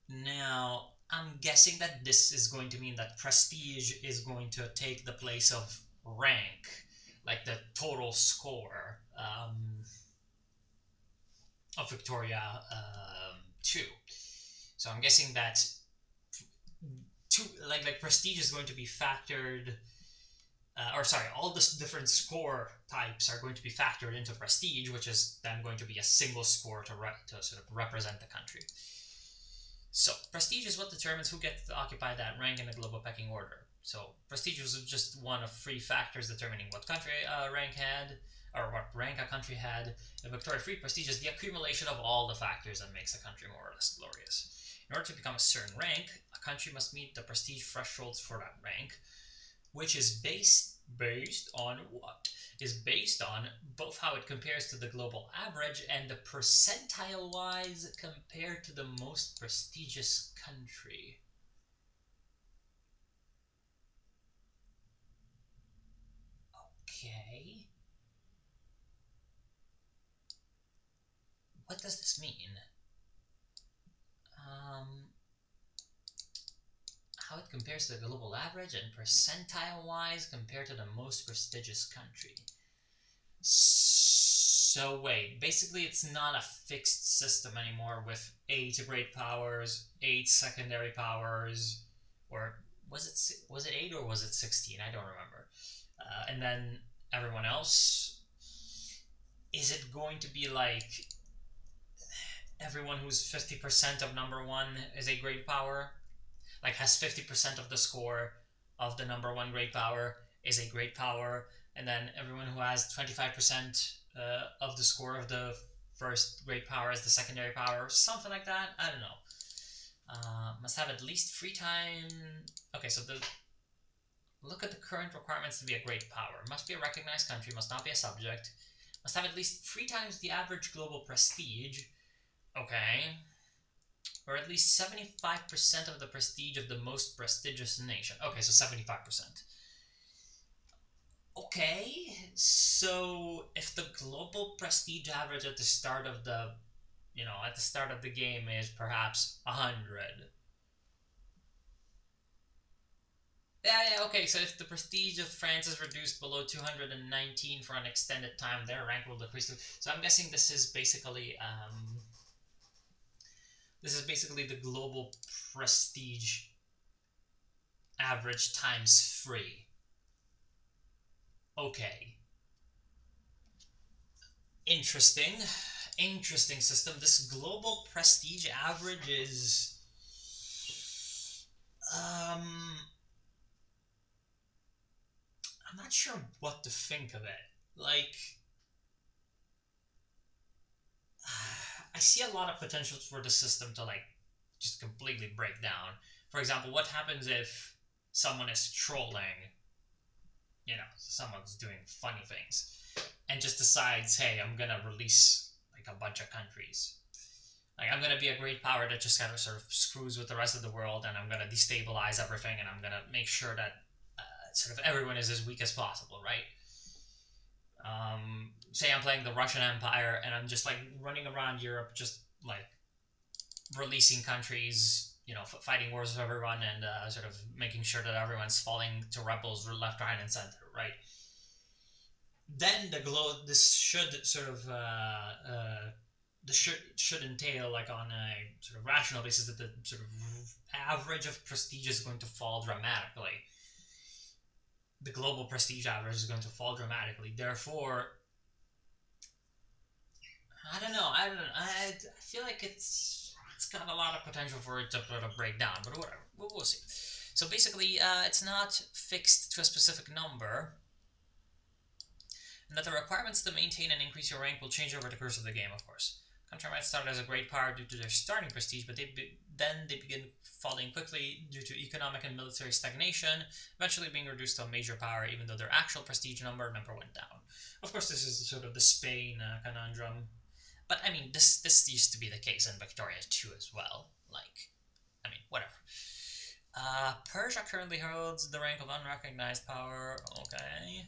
Now, I'm guessing that this is going to mean that prestige is going to take the place of rank, like the total score of Victoria 2. So I'm guessing that like prestige is going to be factored, or sorry, all the different score types are going to be factored into prestige, which is then going to be a single score to sort of represent the country. So, prestige is what determines who gets to occupy that rank in the global pecking order. So, prestige was just one of three factors determining what country rank had, or what rank a country had. In Victoria 3, prestige is the accumulation of all the factors that makes a country more or less glorious. In order to become a certain rank, a country must meet the prestige thresholds for that rank, which is based on what? Is based on both how it compares to the global average and the percentile wise compared to the most prestigious country. Okay. What does this mean? How it compares to the global average and percentile wise compared to the most prestigious country. So wait, basically it's not a fixed system anymore with 8 great powers, 8 secondary powers, or was it 8 or was it 16? I don't remember. And then everyone else. Is it going to be like everyone who's 50% of number one is a great power? Like has 50% of the score of the number one great power is a great power, and then everyone who has 25% of the score of the first great power is the secondary power, something like that. I don't know. Must have at least 3 times. Okay, so look at the current requirements to be a great power. Must be a recognized country, must not be a subject. Must have at least 3 times the average global prestige. Okay. or at least 75% of the prestige of the most prestigious nation. Okay, so 75%. Okay, so if the global prestige average at the start of the, at the start of the game is perhaps 100. Yeah, yeah, okay, so if the prestige of France is reduced below 219 for an extended time, their rank will decrease to. So I'm guessing this is basically the global prestige average times 3. Okay. Interesting. Interesting system. This global prestige average is um I'm not sure what to think of it. Like I see a lot of potential for the system to like just completely break down. For example, what happens if someone is trolling, someone's doing funny things and just decides, "Hey, I'm going to release like a bunch of countries. Like I'm going to be a great power that just kind of sort of screws with the rest of the world and I'm going to destabilize everything and I'm going to make sure that sort of everyone is as weak as possible, right?" Say I'm playing the Russian Empire and I'm just like running around Europe, just like releasing countries, fighting wars with everyone and sort of making sure that everyone's falling to rebels left, right, and center, right? Then this should sort of this should entail like on a sort of rational basis that the sort of average of prestige is going to fall dramatically. The global prestige average is going to fall dramatically. Therefore, I don't know. I don't know. I feel like it's got a lot of potential for it to sort of break down, but whatever. We'll see. So basically, it's not fixed to a specific number, and that the requirements to maintain and increase your rank will change over the course of the game, of course. Country might start as a great power due to their starting prestige, but then they begin falling quickly due to economic and military stagnation, eventually being reduced to a major power, even though their actual prestige number went down. Of course, this is sort of the Spain conundrum. But I mean, this used to be the case in Victoria too, as well. Like, I mean, whatever. Persia currently holds the rank of unrecognized power. Okay.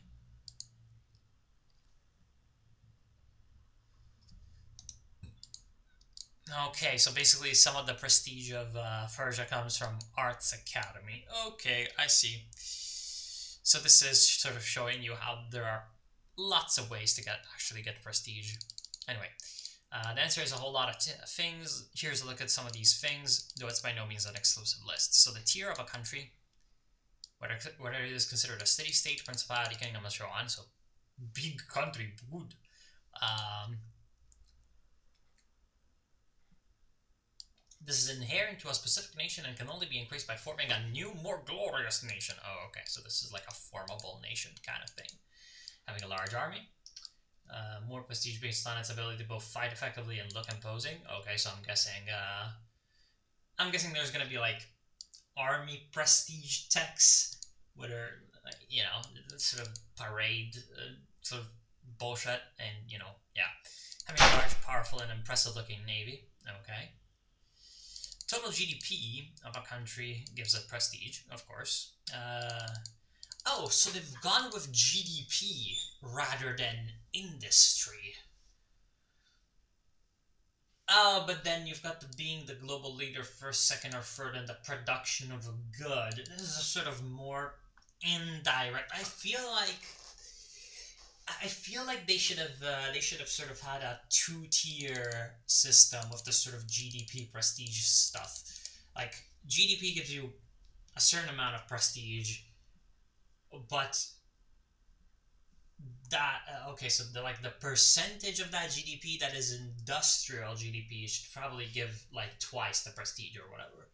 Okay, so basically some of the prestige of Persia comes from Arts Academy. Okay, I see. So this is sort of showing you how there are lots of ways to actually get prestige. Anyway, the answer is a whole lot of things. Here's a look at some of these things, though it's by no means an exclusive list. So the tier of a country, whether it is considered a city-state, principality, kingdom, and so on. So big country, good. Um, this is inherent to a specific nation and can only be increased by forming a new, more glorious nation. Oh, okay, so this is like a formable nation kind of thing. Having a large army, more prestige based on its ability to both fight effectively and look imposing. Okay, so I'm guessing there's gonna be like army prestige techs, where sort of parade sort of bullshit, and yeah, having a large, powerful, and impressive looking navy. Okay. Total GDP of a country gives it prestige, of course. Oh, so they've gone with GDP rather than industry. Oh, but then you've got being the global leader first, second, or third in the production of a good. This is a sort of more indirect. I feel like they should have sort of had a two-tier system with this sort of GDP prestige stuff. Like GDP gives you a certain amount of prestige, but okay, so the percentage of that GDP that is industrial GDP should probably give like twice the prestige or whatever.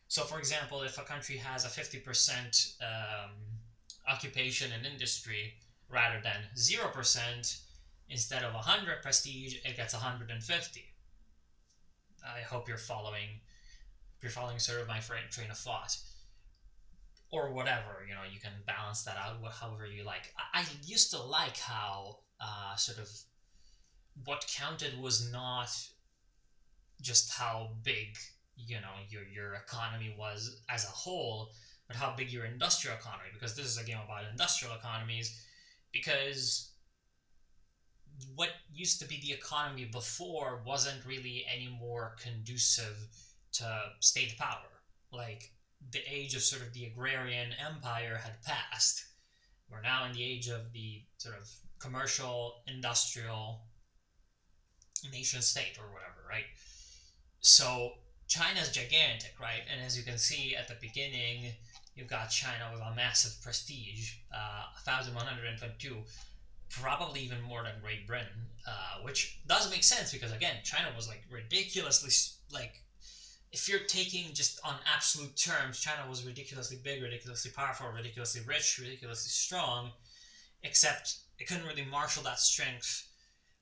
So, for example, if a country has a 50% occupation in industry rather than 0%, instead of 100 prestige, it gets 150. I hope you're following. If you're following sort of my train of thought, or whatever, you can balance that out however you like. I used to like how sort of what counted was not just how big your economy was as a whole, but how big your industrial economy, because this is a game about industrial economies. Because what used to be the economy before wasn't really any more conducive to state power. Like, the age of sort of the agrarian empire had passed. We're now in the age of the sort of commercial, industrial nation state or whatever, right? So China's gigantic, right? And as you can see at the beginning, you've got China with a massive prestige, 1,122, probably even more than Great Britain, which does make sense because again, China was like ridiculously like. If you're taking just on absolute terms, China was ridiculously big, ridiculously powerful, ridiculously rich, ridiculously strong, except it couldn't really marshal that strength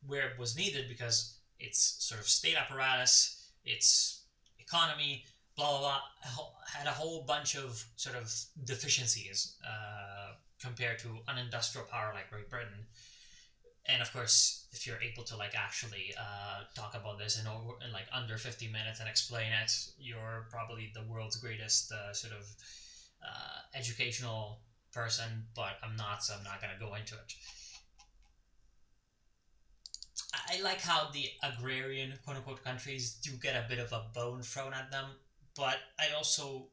where it was needed because its sort of state apparatus, its economy, blah blah blah, had a whole bunch of sort of deficiencies compared to an industrial power like Great Britain. And of course, if you're able to like actually talk about this in like under 50 minutes and explain it, you're probably the world's greatest sort of educational person. But I'm not, so I'm not going to go into it. I like how the agrarian quote unquote countries do get a bit of a bone thrown at them, but I also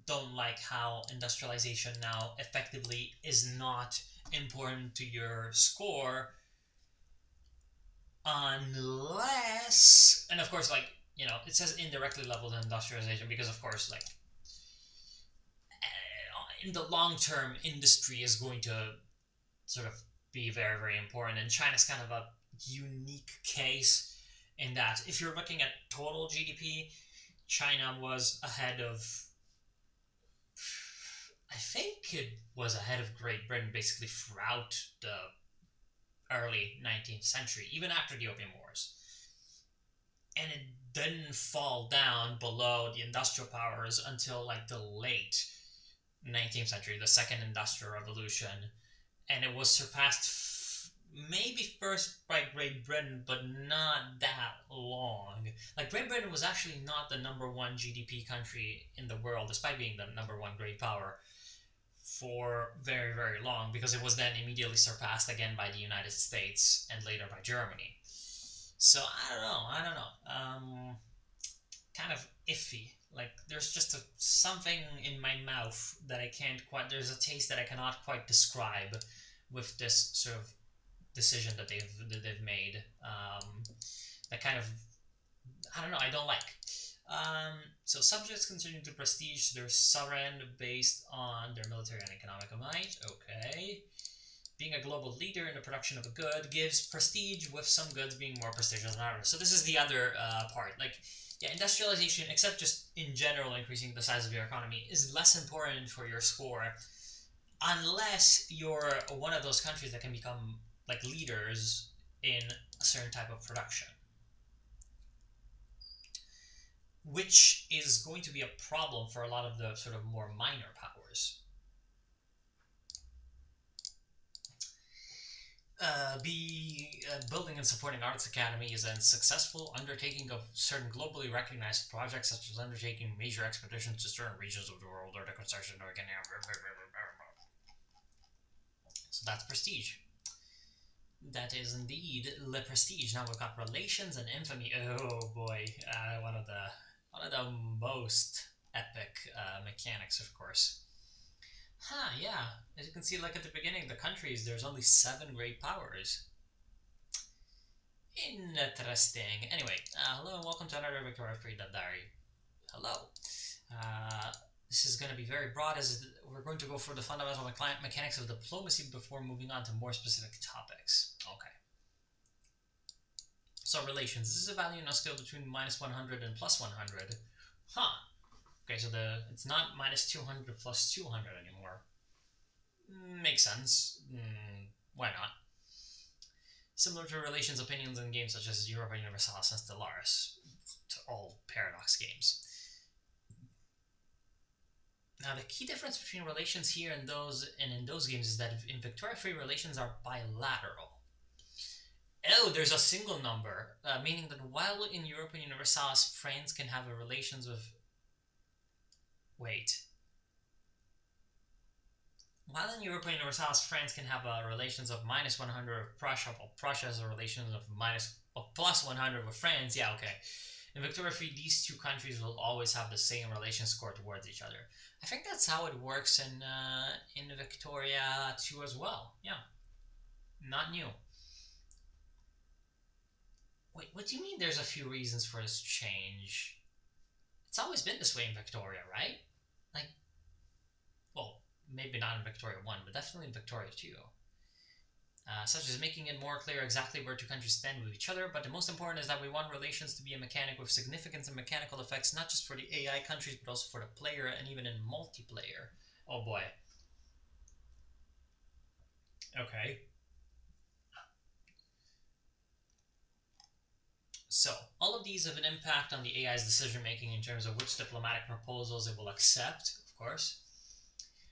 don't like how industrialization now effectively is not important to your score unless, and of course, like, it says indirectly leveled industrialization because, of course, like, in the long term, industry is going to sort of be very, very important. And China's kind of a unique case in that if you're looking at total GDP, China was ahead of, I think it was ahead of Great Britain basically throughout the early 19th century, even after the Opium Wars. And it didn't fall down below the industrial powers until like the late 19th century, the second industrial revolution, and it was surpassed maybe first by Great Britain, but not that long. Like, Great Britain was actually not the number one GDP country in the world, despite being the number one great power, for very, very long, because it was then immediately surpassed again by the United States and later by Germany. So I don't know. Kind of iffy. Like, there's just something in my mouth that I can't quite. There's a taste that I cannot quite describe with this sort of decision that they've made. That kind of, I don't know. I don't like. So subjects continue to prestige their sovereign based on their military and economic might. Okay. Being a global leader in the production of a good gives prestige, with some goods being more prestigious than others. So this is the other part. Like, yeah, industrialization, except just in general increasing the size of your economy, is less important for your score unless you're one of those countries that can become like leaders in a certain type of production, which is going to be a problem for a lot of the sort of more minor powers. Building and supporting arts academies and successful undertaking of certain globally recognized projects, such as undertaking major expeditions to certain regions of the world or the construction of organic. So that's prestige. That is indeed le prestige. Now we've got relations and infamy. Oh boy, one of the most epic mechanics, of course. Huh, yeah. As you can see, like at the beginning of the countries, there's only 7 great powers. Interesting. Anyway, hello and welcome to another Victoria Freedom Diary. Hello. Uh, this is going to be very broad as we're going to go for the fundamental mechanics of diplomacy before moving on to more specific topics. Okay. So relations. This is a value in a scale between -100 and +100. Huh. Okay, so it's not -200 +200 anymore. Makes sense. Why not? Similar to relations opinions in games such as Europa Universalis and Stellaris, to all Paradox games. Now, the key difference between relations here and in those games is that in Victoria Free, relations are bilateral. Oh, there's a single number, meaning that while in European Universalis, France can have a relations with. Wait. While in European Universalis, France can have relations of minus 100 with Prussia, while Prussia has a relations of plus 100 with France. Yeah, okay. In Victoria 3, these two countries will always have the same relation score towards each other. I think that's how it works in Victoria 2 as well. Yeah, not new. Wait, what do you mean there's a few reasons for this change? It's always been this way in Victoria, right? Like, well, maybe not in Victoria 1, but definitely in Victoria 2. Such as making it more clear exactly where two countries stand with each other, but the most important is that we want relations to be a mechanic with significance and mechanical effects, not just for the AI countries, but also for the player and even in multiplayer. Oh boy. Okay. So, all of these have an impact on the AI's decision making in terms of which diplomatic proposals it will accept, of course,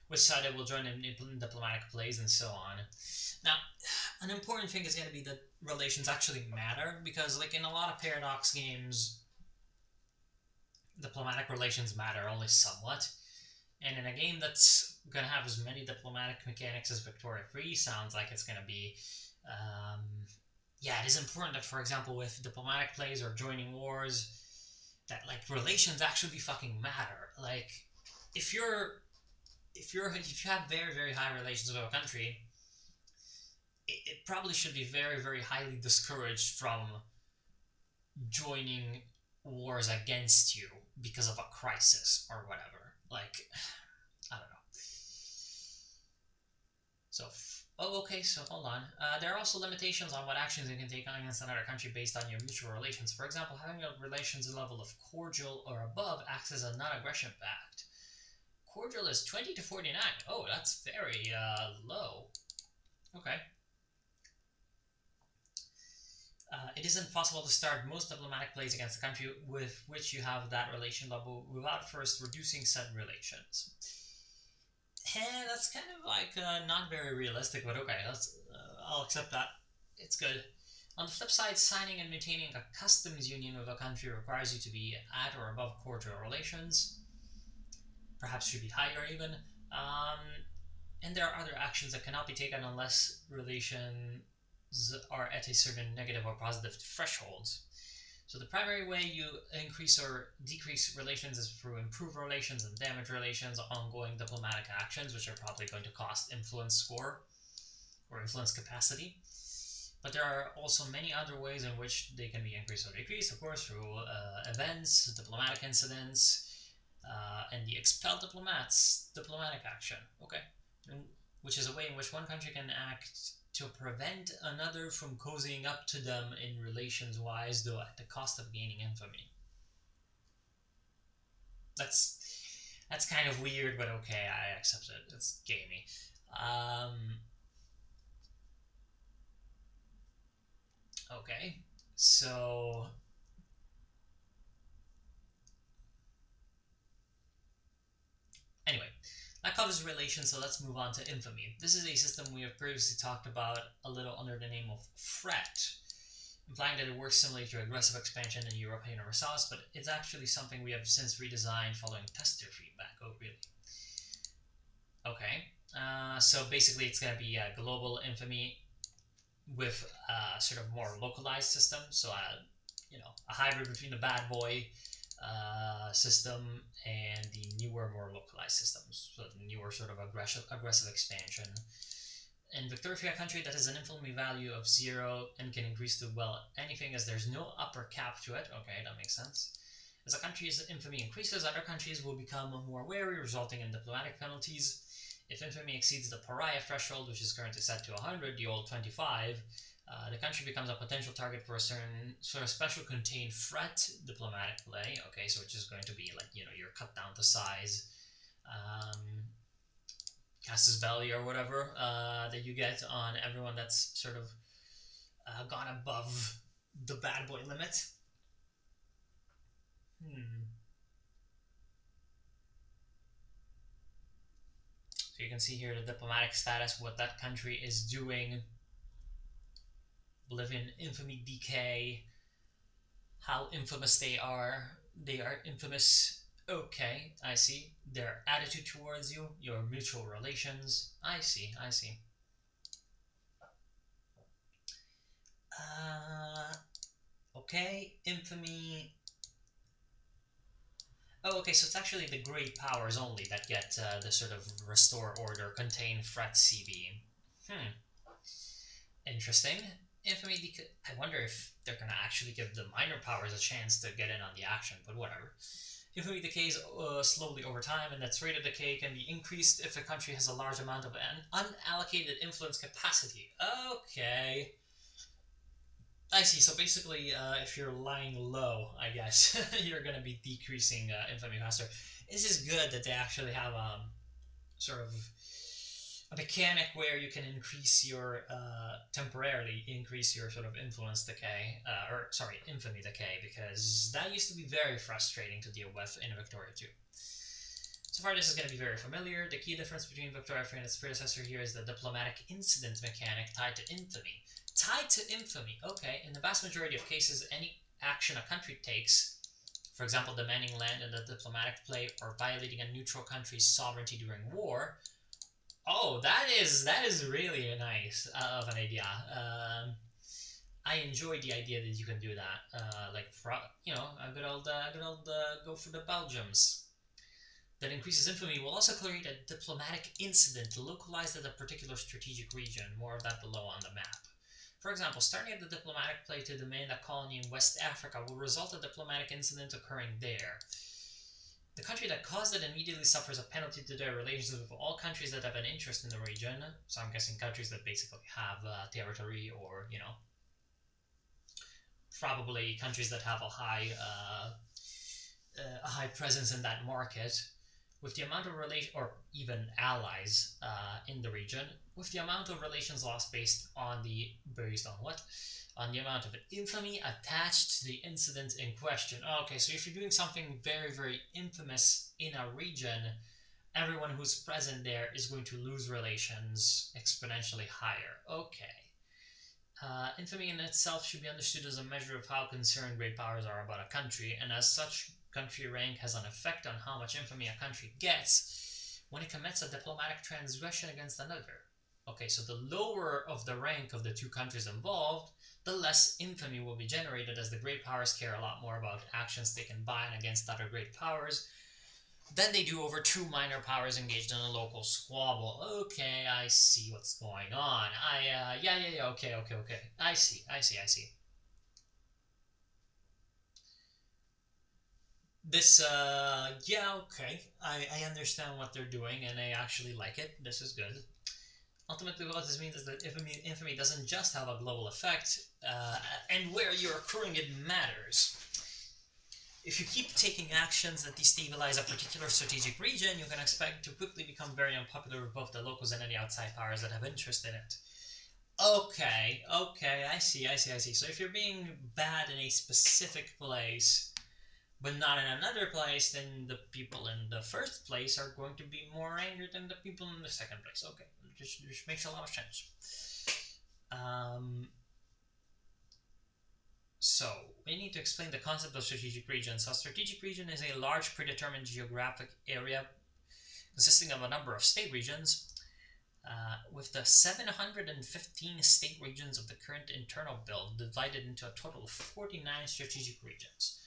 which side it will join in diplomatic plays, and so on. Now, an important thing is going to be that relations actually matter, because, like, in a lot of Paradox games, diplomatic relations matter only somewhat. And in a game that's going to have as many diplomatic mechanics as Victoria 3 sounds like it's going to be, um, yeah, it is important that, for example, with diplomatic plays or joining wars, that like relations actually fucking matter. Like, if if you have very very high relations with a country, it probably should be very very highly discouraged from joining wars against you because of a crisis or whatever. Like, I don't know. So, oh, okay. So hold on. There are also limitations on what actions you can take against another country based on your mutual relations. For example, having a relations level of cordial or above acts as a non-aggression pact. Cordial is 20 to 49. Oh, that's very low. Okay. It isn't possible to start most diplomatic plays against a country with which you have that relation level without first reducing said relations. That's kind of like not very realistic, but okay, I'll accept that. It's good. On the flip side, signing and maintaining a customs union with a country requires you to be at or above cordial relations. Perhaps should be higher even. Um, and there are other actions that cannot be taken unless relations are at a certain negative or positive thresholds. So the primary way you increase or decrease relations is through improved relations and damage relations, ongoing diplomatic actions, which are probably going to cost influence score or influence capacity. But there are also many other ways in which they can be increased or decreased, of course, through events, diplomatic incidents, and the expel diplomats diplomatic action. Okay. Which is a way in which one country can act to prevent another from cozying up to them in relations wise, though at the cost of gaining infamy. That's kind of weird, but okay, I accept it. It's gamey. Um, okay, so anyway, that covers relations, so let's move on to infamy. This is a system we have previously talked about a little under the name of threat, implying that it works similarly to aggressive expansion in European Universalis, but it's actually something we have since redesigned following tester feedback. Oh, really? Okay. So basically, it's going to be a global infamy with a sort of more localized system. So, a hybrid between the bad boy system and the newer, more localized systems. So the newer sort of aggressive expansion. In Victoria country, that has an infamy value of 0 and can increase to, well, anything as there's no upper cap to it. Okay, that makes sense. As a country's infamy increases, other countries will become more wary, resulting in diplomatic penalties. If infamy exceeds the pariah threshold, which is currently set to 100, the old 25, the country becomes a potential target for a certain sort of special contained threat diplomatic play. Okay, so which is going to be like, you're cut down to size. Casus belli or whatever that you get on everyone that's sort of gone above the bad boy limit. Hmm. So you can see here the diplomatic status, what that country is doing Oblivion, Infamy, Decay, how infamous they are. They are infamous. Okay, I see. Their attitude towards you, your mutual relations. I see, I see. Uh, okay, Infamy. Oh, okay, so it's actually the great powers only that get the sort of restore order, contain, threat CB. Hmm, interesting. Infamy, I wonder if they're gonna actually give the minor powers a chance to get in on the action, but whatever. Infamy decays slowly over time, and its rate of decay can be increased if a country has a large amount of an unallocated influence capacity. Okay. I see. So basically, if you're lying low, I guess you're gonna be decreasing infamy faster. This is good that they actually have sort of a mechanic where you can increase your temporarily increase your sort of influence decay, or sorry, infamy decay, because that used to be very frustrating to deal with in Victoria 2. So far, this is going to be very familiar. The key difference between Victoria 3 and its predecessor here is the diplomatic incident mechanic tied to infamy. Tied to infamy, okay. In the vast majority of cases, any action a country takes, for example, demanding land in the diplomatic play or violating a neutral country's sovereignty during war. Oh, that is really nice of an idea. I enjoy the idea that you can do that. Like, a good old go for the Belgiums. That increases infamy will also create a diplomatic incident localized at a particular strategic region. More of that below on the map. For example, starting at the diplomatic play to demand a colony in West Africa will result in a diplomatic incident occurring there. The country that caused it immediately suffers a penalty to their relations with all countries that have an interest in the region. So I'm guessing countries that basically have territory, or probably countries that have a high presence in that market, with the amount of relation, or even allies in the region, with the amount of relations lost based on what? On the amount of infamy attached to the incident in question. Okay, so if you're doing something very, very infamous in a region, everyone who's present there is going to lose relations exponentially higher. Okay. Infamy in itself should be understood as a measure of how concerned great powers are about a country, and as such, country rank has an effect on how much infamy a country gets when it commits a diplomatic transgression against another. Okay, so the lower of the rank of the two countries involved, the less infamy will be generated, as the great powers care a lot more about actions taken by and against other great powers than they do over two minor powers engaged in a local squabble. Okay, I see what's going on. Yeah. Okay. I see. Yeah, okay. I understand what they're doing, and I actually like it. This is good. Ultimately, what this means is that infamy doesn't just have a global effect, and where you're accruing it matters. If you keep taking actions that destabilize a particular strategic region, you can expect to quickly become very unpopular with both the locals and any outside powers that have interest in it. Okay, I see. So if you're being bad in a specific place, but not in another place, then the people in the first place are going to be more angry than the people in the second place. Okay, this makes a lot of sense. Um, So, we need to explain the concept of strategic region. So, a strategic region is a large predetermined geographic area consisting of a number of state regions. With the 715 state regions of the current internal build divided into a total of 49 strategic regions.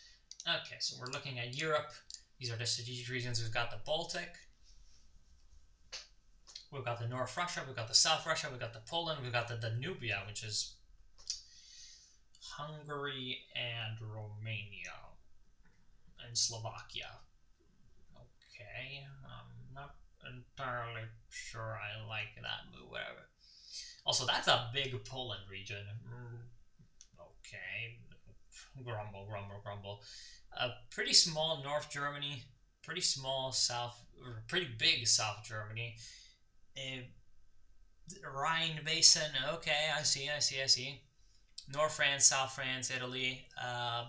Okay, so we're looking at Europe. These are the strategic regions. We've got the Baltic, we've got the North Russia, we've got the South Russia, we've got the Poland, we've got the Danubia, which is Hungary and Romania and Slovakia. Okay, I'm not entirely sure I like that, but whatever. Also, that's a big Poland region. Okay, grumble. Pretty small North Germany, pretty small South, or pretty big South Germany. Uh, Rhine Basin. Okay, I see. North France, South France, Italy,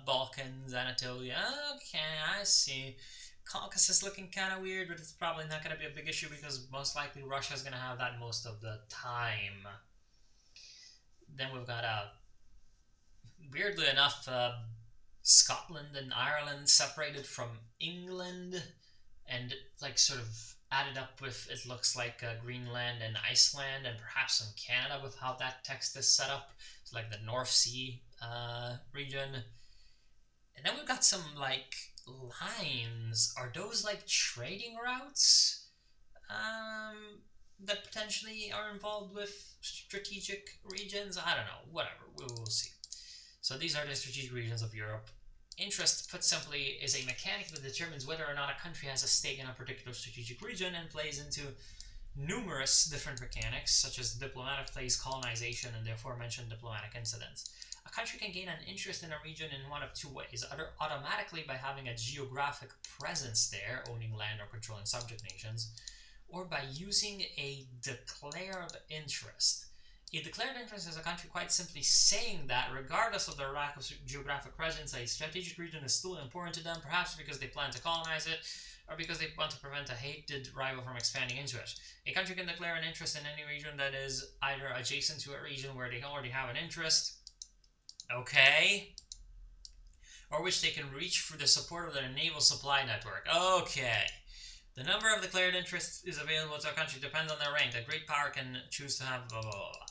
Balkans, Anatolia. Okay, I see. Caucasus looking kind of weird, but it's probably not going to be a big issue because most likely Russia's going to have that most of the time. Then we've got Weirdly enough, Scotland and Ireland separated from England and like sort of added up with it looks like Greenland and Iceland and perhaps some Canada with how that text is set up. It's like the North Sea region. And then we've got some like lines. Are those like trading routes that potentially are involved with strategic regions? I don't know. Whatever. We will see. So these are the strategic regions of Europe. Interest, put simply, is a mechanic that determines whether or not a country has a stake in a particular strategic region and plays into numerous different mechanics, such as diplomatic plays, colonization, and the aforementioned diplomatic incidents. A country can gain an interest in a region in one of two ways, either automatically by having a geographic presence there, owning land or controlling subject nations, or by using a declared interest. A declared interest is a country quite simply saying that, regardless of their lack of geographic presence, a strategic region is still important to them, perhaps because they plan to colonize it, or because they want to prevent a hated rival from expanding into it. A country can declare an interest in any region that is either adjacent to a region where they already have an interest, okay, or which they can reach through the support of their naval supply network, okay. The number of declared interests is available to a country depends on their rank. A great power can choose to have blah blah blah.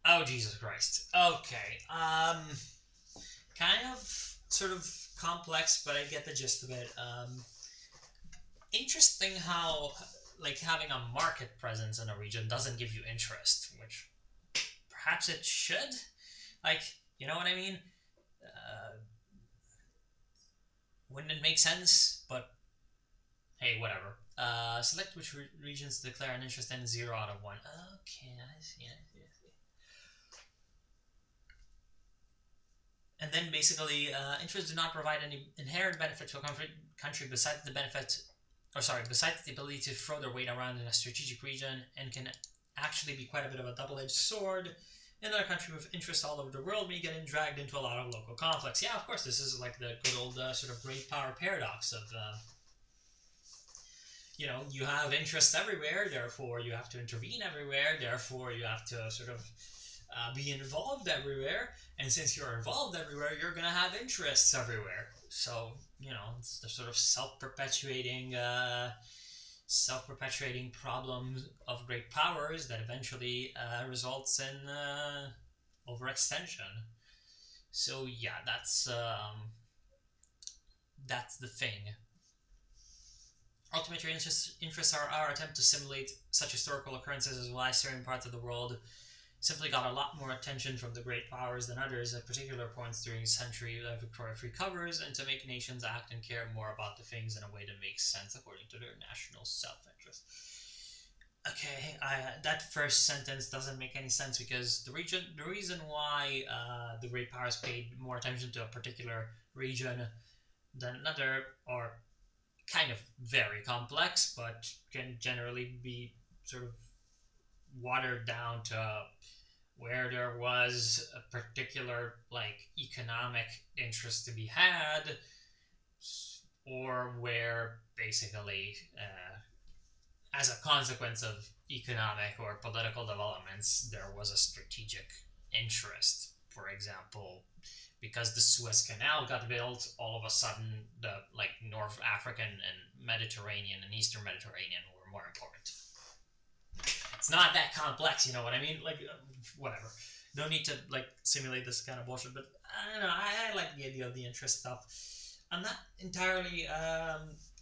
Oh, Jesus Christ. Okay. Kind of sort of complex, but I get the gist of it. Interesting how, like, having a market presence in a region doesn't give you interest, which perhaps it should. Like, you know what I mean? Uh, wouldn't it make sense? But hey, whatever. Select which regions to declare an interest in 0 out of 1. Okay, I see. And then basically, interests do not provide any inherent benefit to a country besides the benefit, or sorry, besides the ability to throw their weight around in a strategic region, and can actually be quite a bit of a double-edged sword. Another country with interests all over the world may get dragged into a lot of local conflicts. Yeah, of course, this is like the good old sort of great power paradox of, you have interests everywhere, therefore you have to intervene everywhere, therefore you have to sort of be involved everywhere, and since you're involved everywhere, you're gonna have interests everywhere. So it's the sort of self-perpetuating problem of great powers that eventually results in overextension. So yeah, that's the thing. Ultimately, interests are our attempt to simulate such historical occurrences as why certain parts of the world simply got a lot more attention from the great powers than others at particular points during the century that Victoria Free covers, and to make nations act and care more about the things in a way that makes sense according to their national self-interest. Okay, that first sentence doesn't make any sense because the reason why the great powers paid more attention to a particular region than another are kind of very complex, but can generally be sort of watered down to where there was a particular like economic interest to be had, or where basically as a consequence of economic or political developments there was a strategic interest. For example, because the Suez Canal got built, all of a sudden the like North African and Mediterranean and Eastern Mediterranean were more important. It's not that complex, you know what I mean? Like, whatever. No need to like simulate this kind of bullshit, but I don't know. I like the idea of the interest stuff. I'm not entirely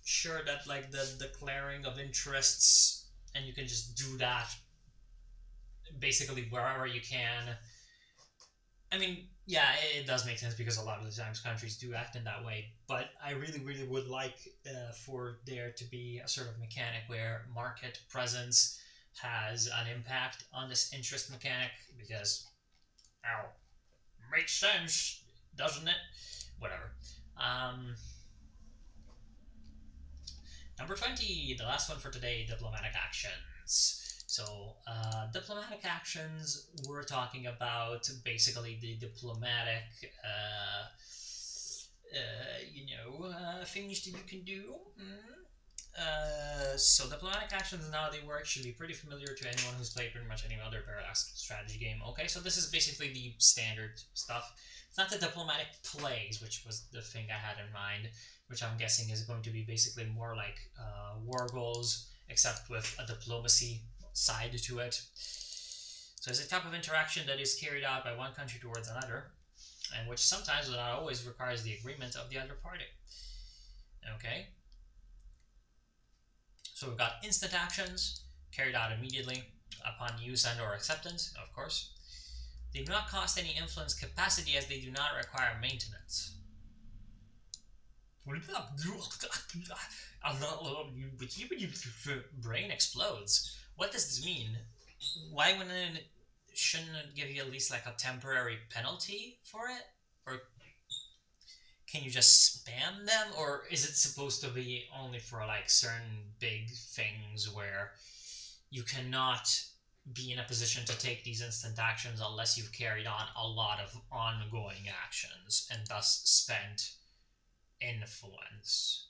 sure that like the declaring of interests, and you can just do that basically wherever you can. I mean, yeah, it does make sense because a lot of the times countries do act in that way. But I really, really would like for there to be a sort of mechanic where market presence has an impact on this interest mechanic because, ow, makes sense, doesn't it? Whatever. Um, Number 20, the last one for today, diplomatic actions. So, diplomatic actions, we're talking about basically the diplomatic, things that you can do. So diplomatic actions and how they work should be pretty familiar to anyone who's played pretty much any other paradox strategy game. Okay, so this is basically the standard stuff. It's not the diplomatic plays, which was the thing I had in mind, which I'm guessing is going to be basically more like war goals, except with a diplomacy side to it. So it's a type of interaction that is carried out by one country towards another, and which sometimes, but not always, requires the agreement of the other party. Okay, so we've got instant actions carried out immediately upon use and or acceptance, of course. They do not cost any influence capacity as they do not require maintenance. Brain explodes. What does this mean? Why shouldn't it give you at least like a temporary penalty for it? Or can you just spam them? Or is it supposed to be only for like certain big things where you cannot be in a position to take these instant actions unless you've carried on a lot of ongoing actions and thus spent influence?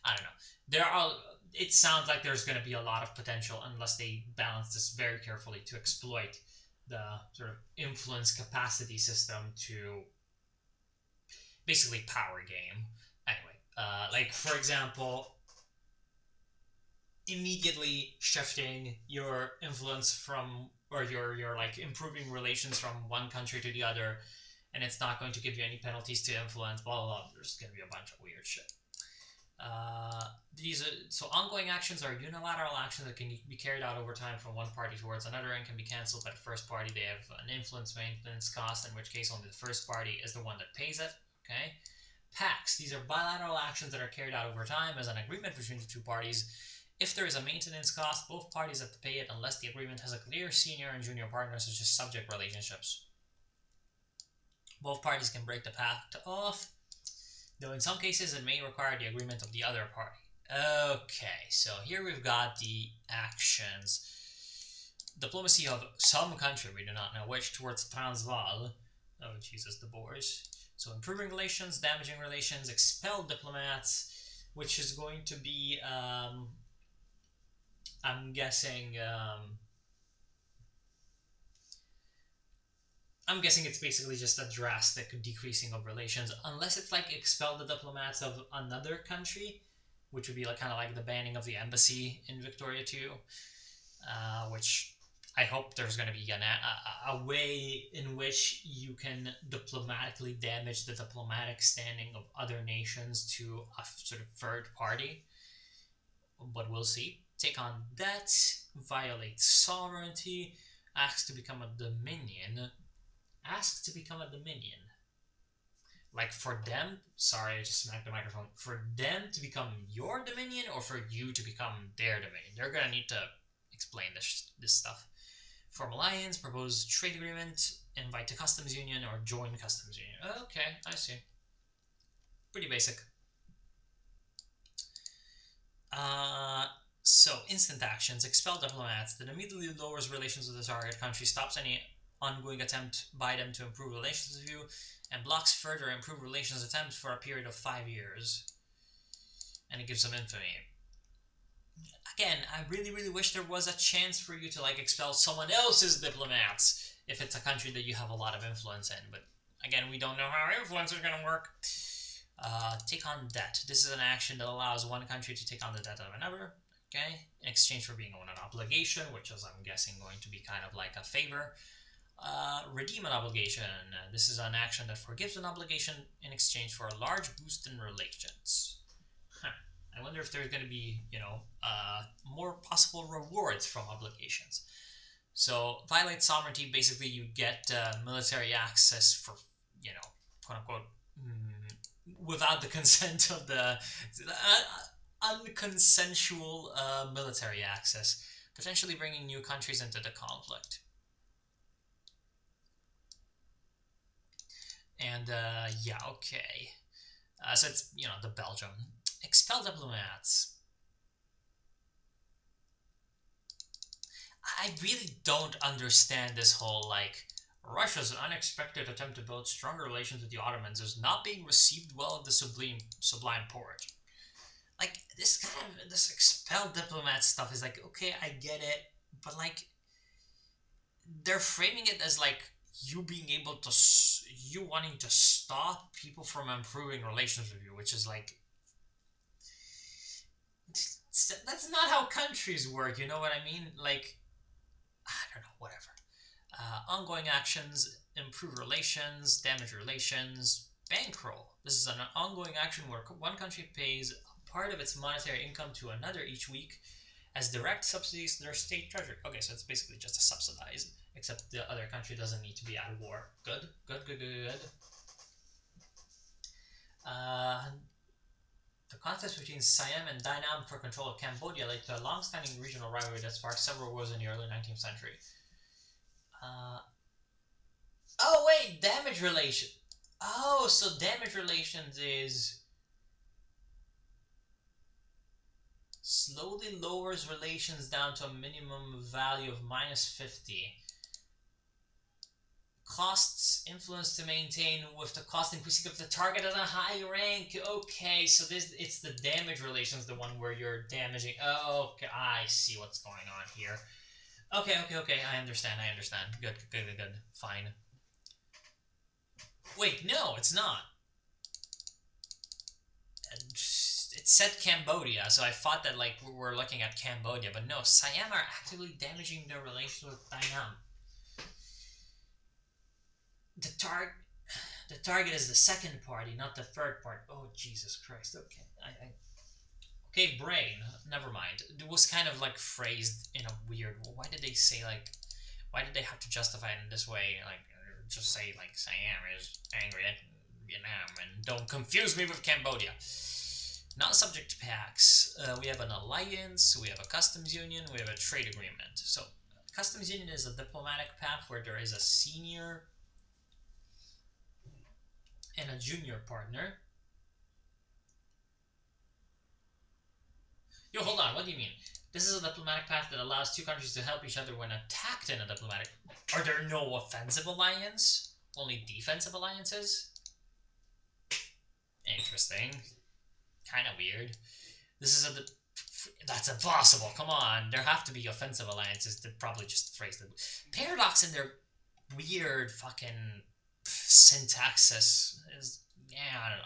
I don't know. There are. It sounds like there's going to be a lot of potential unless they balance this very carefully to exploit the sort of influence capacity system to basically power game. Anyway, like for example, immediately shifting your influence from or your like improving relations from one country to the other, and it's not going to give you any penalties to influence. Blah blah blah. There's going to be a bunch of weird shit. So ongoing actions are unilateral actions that can be carried out over time from one party towards another and can be cancelled by the first party. They have an influence maintenance cost, in which case only the first party is the one that pays it. Okay. Pacts. These are bilateral actions that are carried out over time as an agreement between the two parties. If there is a maintenance cost, both parties have to pay it unless the agreement has a clear senior and junior partners, such as subject relationships. Both parties can break the pact off, though in some cases it may require the agreement of the other party. Okay, so here we've got the actions. Diplomacy of some country, we do not know which, towards Transvaal. Oh, Jesus, the Boers. So improving relations, damaging relations, expel diplomats, which is going to be, I'm guessing, it's basically just a drastic decreasing of relations, unless it's like expel the diplomats of another country, which would be like kind of like the banning of the embassy in Victoria 2, which I hope there's going to be a way in which you can diplomatically damage the diplomatic standing of other nations to a sort of third party, but we'll see. Take on debt, violate sovereignty, asks to become a dominion. Like for them, sorry, I just smacked the microphone. For them to become your dominion or for you to become their dominion? They're gonna need to explain this stuff. Form alliance, propose trade agreement, invite to customs union, or join customs union. Okay, I see. Pretty basic. So instant actions, expel diplomats, that immediately lowers relations with the target country, stops any ongoing attempt by them to improve relations with you, and blocks further improved relations attempts for a period of 5 years. And it gives them infamy. Again, I really wish there was a chance for you to like expel someone else's diplomats if it's a country that you have a lot of influence in, but again, we don't know how influence is going to work. Take on debt. This is an action that allows one country to take on the debt of another, okay, in exchange for being on an obligation, which is, I'm guessing, going to be kind of like a favor. Redeem an obligation. This is an action that forgives an obligation in exchange for a large boost in relations. I wonder if there's going to be, more possible rewards from obligations. So, violate sovereignty, basically you get military access for, quote unquote, without the consent of the unconsensual military access, potentially bringing new countries into the conflict. And yeah, okay. So it's, the Belgium. Expel diplomats. I really don't understand this whole, like, Russia's unexpected attempt to build stronger relations with the Ottomans is not being received well at the Sublime Porte. Like, this expelled diplomat stuff is like, okay, I get it, but like they're framing it as like you being able to you wanting to stop people from improving relations with you, which is like that's not how countries work. You know what I mean? Like I don't know, whatever. Ongoing actions improve relations, damage relations. Bankroll. This is an ongoing action where one country pays a part of its monetary income to another each week as direct subsidies to their state treasury. Okay, so it's basically just a subsidize, except the other country doesn't need to be at war. Good, good, good, good, good. Uh, the contest between Siam and Dainam for control of Cambodia led to a long-standing regional rivalry that sparked several wars in the early 19th century. Uh, oh wait, damage relation. Oh, so damage relations is slowly lowers relations down to a minimum value of -50. Costs influence to maintain with the cost increasing if the target at a high rank. Okay, so this it's the damage relations, the one where you're damaging. Oh, okay, I see what's going on here. Okay, okay, okay. I understand. I understand. Good, good, good, good. Fine. Wait, no, it's not. It said Cambodia, so I thought that like we were looking at Cambodia, but no, Siam are actively damaging their relations with Dainam. The target is the second party, not the third party. Oh Jesus Christ! Okay, okay, brain. Never mind. It was kind of like phrased in a weird. Why did they say like? Why did they have to justify it in this way? Like, just say like Siam is angry at Vietnam, and don't confuse me with Cambodia. Not subject to pacts. We have an alliance. We have a customs union. We have a trade agreement. So, customs union is a diplomatic pact where there is a senior and a junior partner. Yo, hold on. What do you mean? This is a diplomatic pact that allows two countries to help each other when attacked in a diplomatic. Are there no offensive alliance? Only defensive alliances? Interesting. Kind of weird. This is a. That's impossible. Come on. There have to be offensive alliances that probably just phrase the paradox in their weird fucking syntaxis is. Yeah, I don't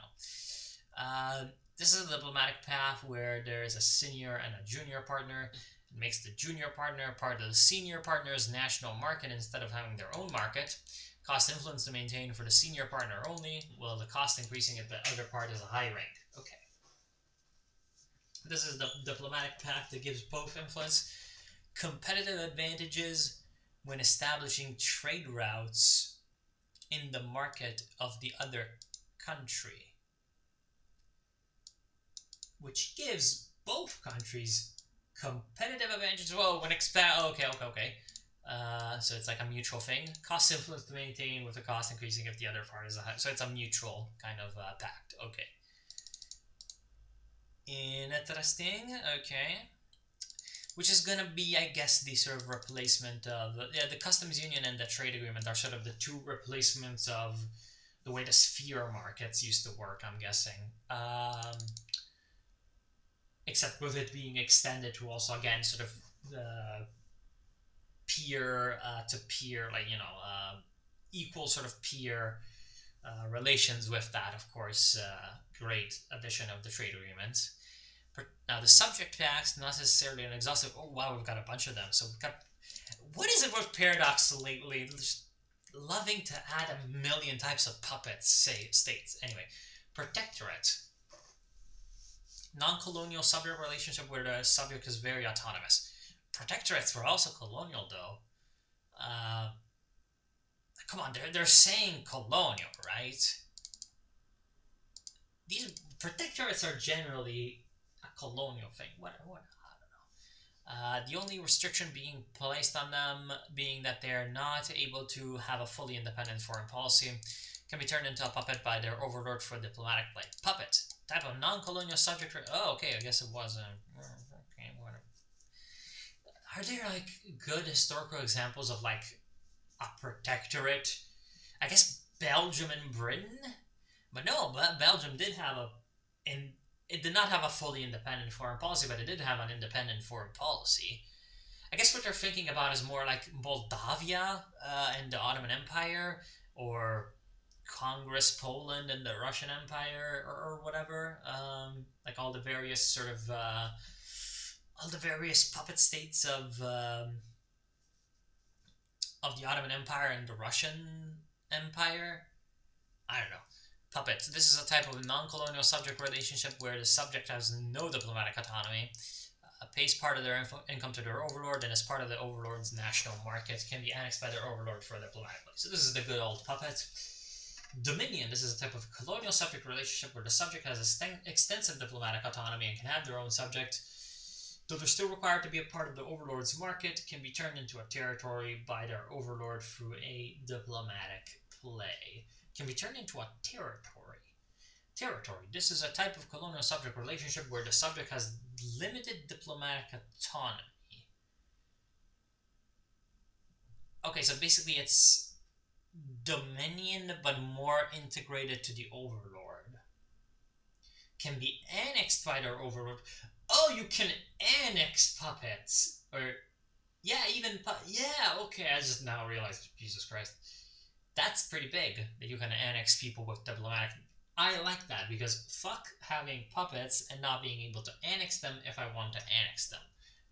know. This is a diplomatic path where there is a senior and a junior partner. It makes the junior partner part of the senior partner's national market instead of having their own market. Cost influence to maintain for the senior partner only, while the cost increasing if the other part is a high rank. Okay. This is the diplomatic pact that gives both influence competitive advantages when establishing trade routes in the market of the other country, which gives both countries competitive advantages. Whoa, when okay. So it's like a mutual thing. Cost influence to maintain with the cost increasing if the other part is a high. So it's a mutual kind of pact. Okay. Interesting. Okay. Which is gonna be, I guess, the sort of replacement of the customs union and the trade agreement are sort of the two replacements of the way the sphere markets used to work. I'm guessing. Except with it being extended to also again sort of peer to peer, like equal sort of peer relations with that. Of course, great addition of the trade agreement. Now the subject packs, not necessarily an exhaustive. Oh wow, we've got a bunch of them. So we've got. What is it with Paradox lately? Just loving to add a million types of puppets, say states. Anyway, protectorate. Non-colonial subject relationship where the subject is very autonomous. Protectorates were also colonial, though. Come on, they're saying colonial, right? These protectorates are generally a colonial thing. What I don't know. The only restriction being placed on them being that they're not able to have a fully independent foreign policy, can be turned into a puppet by their overlord for diplomatic play. Puppet. Type of non-colonial subject. Oh, okay, I guess it was. Okay, whatever. Are there like good historical examples of like a protectorate? I guess Belgium and Britain, but no, but Belgium did have a it did not have a fully independent foreign policy, but it did have an independent foreign policy. I guess what they're thinking about is more like Moldavia and the Ottoman Empire, or Congress Poland and the Russian Empire, or whatever. Like all the various puppet states of the Ottoman Empire and the Russian Empire. I don't know. Puppets. This is a type of non-colonial subject relationship where the subject has no diplomatic autonomy, pays part of their income to their overlord, and as part of the overlord's national market, can be annexed by their overlord for diplomatically. So this is the good old puppet. Dominion. This is a type of colonial subject relationship where the subject has extensive diplomatic autonomy and can have their own subject, though they're still required to be a part of the overlord's market, can be turned into a territory by their overlord through a diplomatic play. Can be turned into a territory. Territory. This is a type of colonial subject relationship where the subject has limited diplomatic autonomy. Okay, so basically it's dominion but more integrated to the overlord. Can be annexed by their overlord. Oh, you can annex puppets. Or, yeah, even, yeah, okay, I just now realized, Jesus Christ. That's pretty big, that you can annex people with diplomatic. I like that, because fuck having puppets and not being able to annex them if I want to annex them.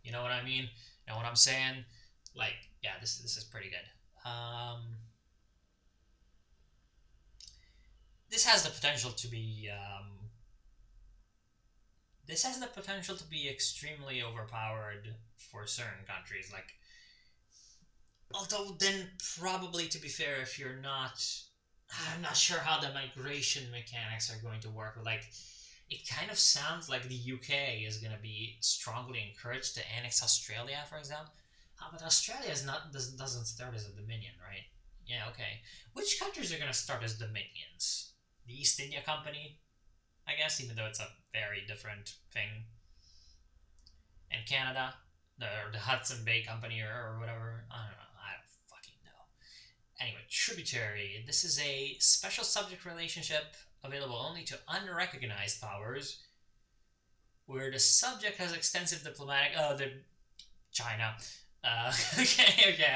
You know what I mean? You know what I'm saying? Like, yeah, this is pretty good. This has the potential to be this has the potential to be extremely overpowered for certain countries. Like, although then probably, to be fair, if you're not, I'm not sure how the migration mechanics are going to work. Like, it kind of sounds like the UK is going to be strongly encouraged to annex Australia, for example. But Australia is not doesn't start as a dominion, right? Yeah, okay. Which countries are going to start as dominions? The East India Company, I guess, even though it's a very different thing. And Canada, the Hudson Bay Company, or whatever. I don't know. I don't fucking know. Anyway, tributary. This is a special subject relationship available only to unrecognized powers, where the subject has extensive diplomatic. Oh, the China. Okay,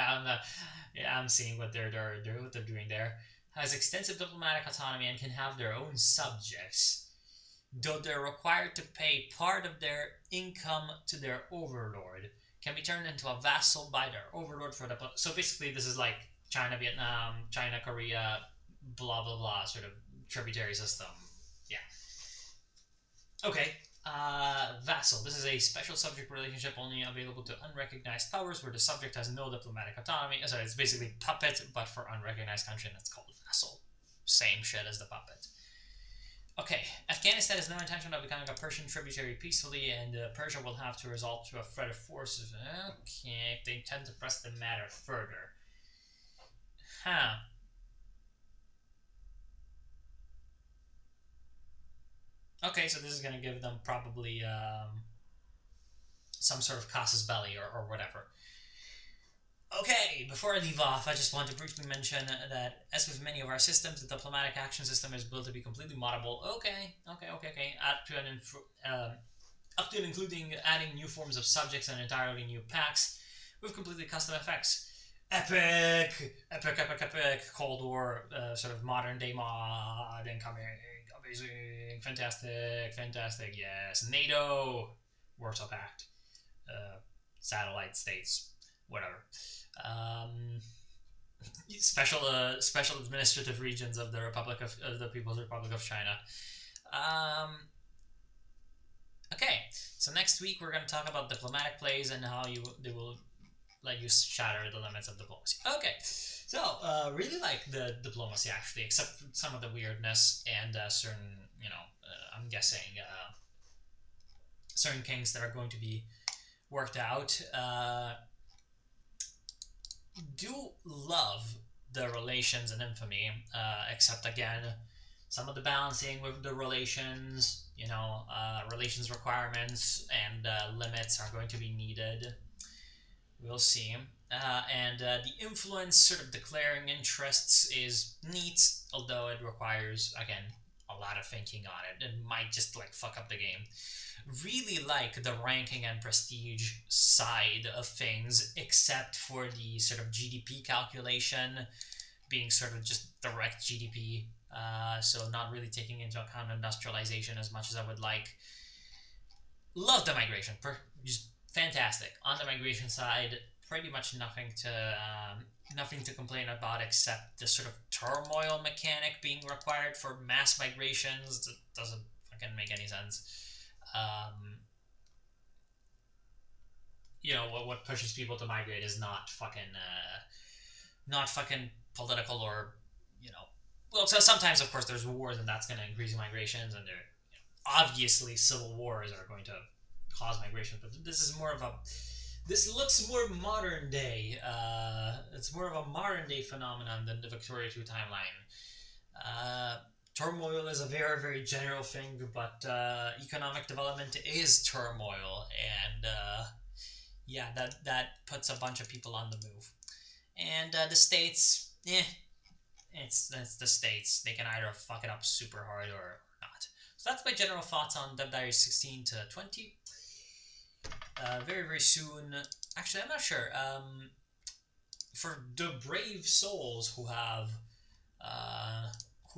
I'm seeing what they're doing there. Has extensive diplomatic autonomy and can have their own subjects, though they're required to pay part of their income to their overlord. Can be turned into a vassal by their overlord for the. So basically, this is like China, Vietnam, China, Korea, blah blah blah, sort of tributary system. Yeah. Okay. Vassal. This is a special subject relationship only available to unrecognized powers where the subject has no diplomatic autonomy. So it's basically puppet, but for unrecognized country, and it's called vassal. Same shit as the puppet. Okay, Afghanistan has no intention of becoming a Persian tributary peacefully, and Persia will have to resort to a threat of forces. Okay, if they intend to press the matter further. Huh. Okay, so this is going to give them probably some sort of casus belli, or whatever. Okay, before I leave off, I just want to briefly mention that, as with many of our systems, the diplomatic action system is built to be completely moddable. Okay. Up to and including adding new forms of subjects and entirely new packs with completely custom effects. Epic, Cold War, sort of modern day mod incoming, amazing, fantastic, yes. NATO, Warsaw Pact, satellite states, whatever. Um, special administrative regions of the People's Republic of China. Okay, so next week we're going to talk about diplomatic plays and how they will let you shatter the limits of diplomacy. Okay, so really like the diplomacy, actually, except for some of the weirdness and certain, I'm guessing certain kinks that are going to be worked out. Do love the relations in Infamy, except again, some of the balancing with the relations, relations requirements and limits are going to be needed. We'll see. And the influence, sort of declaring interests, is neat, although it requires, again, a lot of thinking on it and might just like fuck up the game. Really like the ranking and prestige side of things, except for the sort of GDP calculation being sort of just direct GDP. So not really taking into account industrialization as much as I would like. Love the migration, just fantastic. On the migration side, pretty much nothing to complain about except the sort of turmoil mechanic being required for mass migrations. That doesn't fucking make any sense. What pushes people to migrate is not fucking political or you know. Well, so sometimes of course there's wars and that's going to increase migrations, and there obviously civil wars are going to cause migration. But this looks more modern day. It's more of a modern day phenomenon than the Victoria II timeline. Turmoil is a very, very general thing, but economic development is turmoil, and yeah, that puts a bunch of people on the move. And the states, it's the states. They can either fuck it up super hard or not. So that's my general thoughts on Dev Diaries 16 to 20. Very, very soon. Actually, I'm not sure. For the brave souls who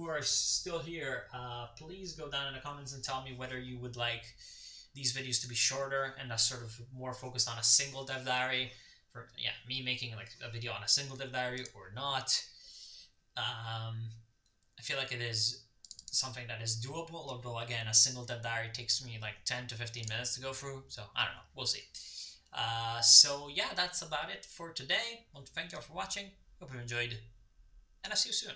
are still here, please go down in the comments and tell me whether you would like these videos to be shorter and sort of more focused on a single dev diary. For me making like a video on a single dev diary or not. I feel like it is something that is doable, although again, a single dev diary takes me like 10 to 15 minutes to go through, so I don't know, we'll see. So yeah, that's about it for today. I want to thank you all for watching, hope you enjoyed, and I'll see you soon.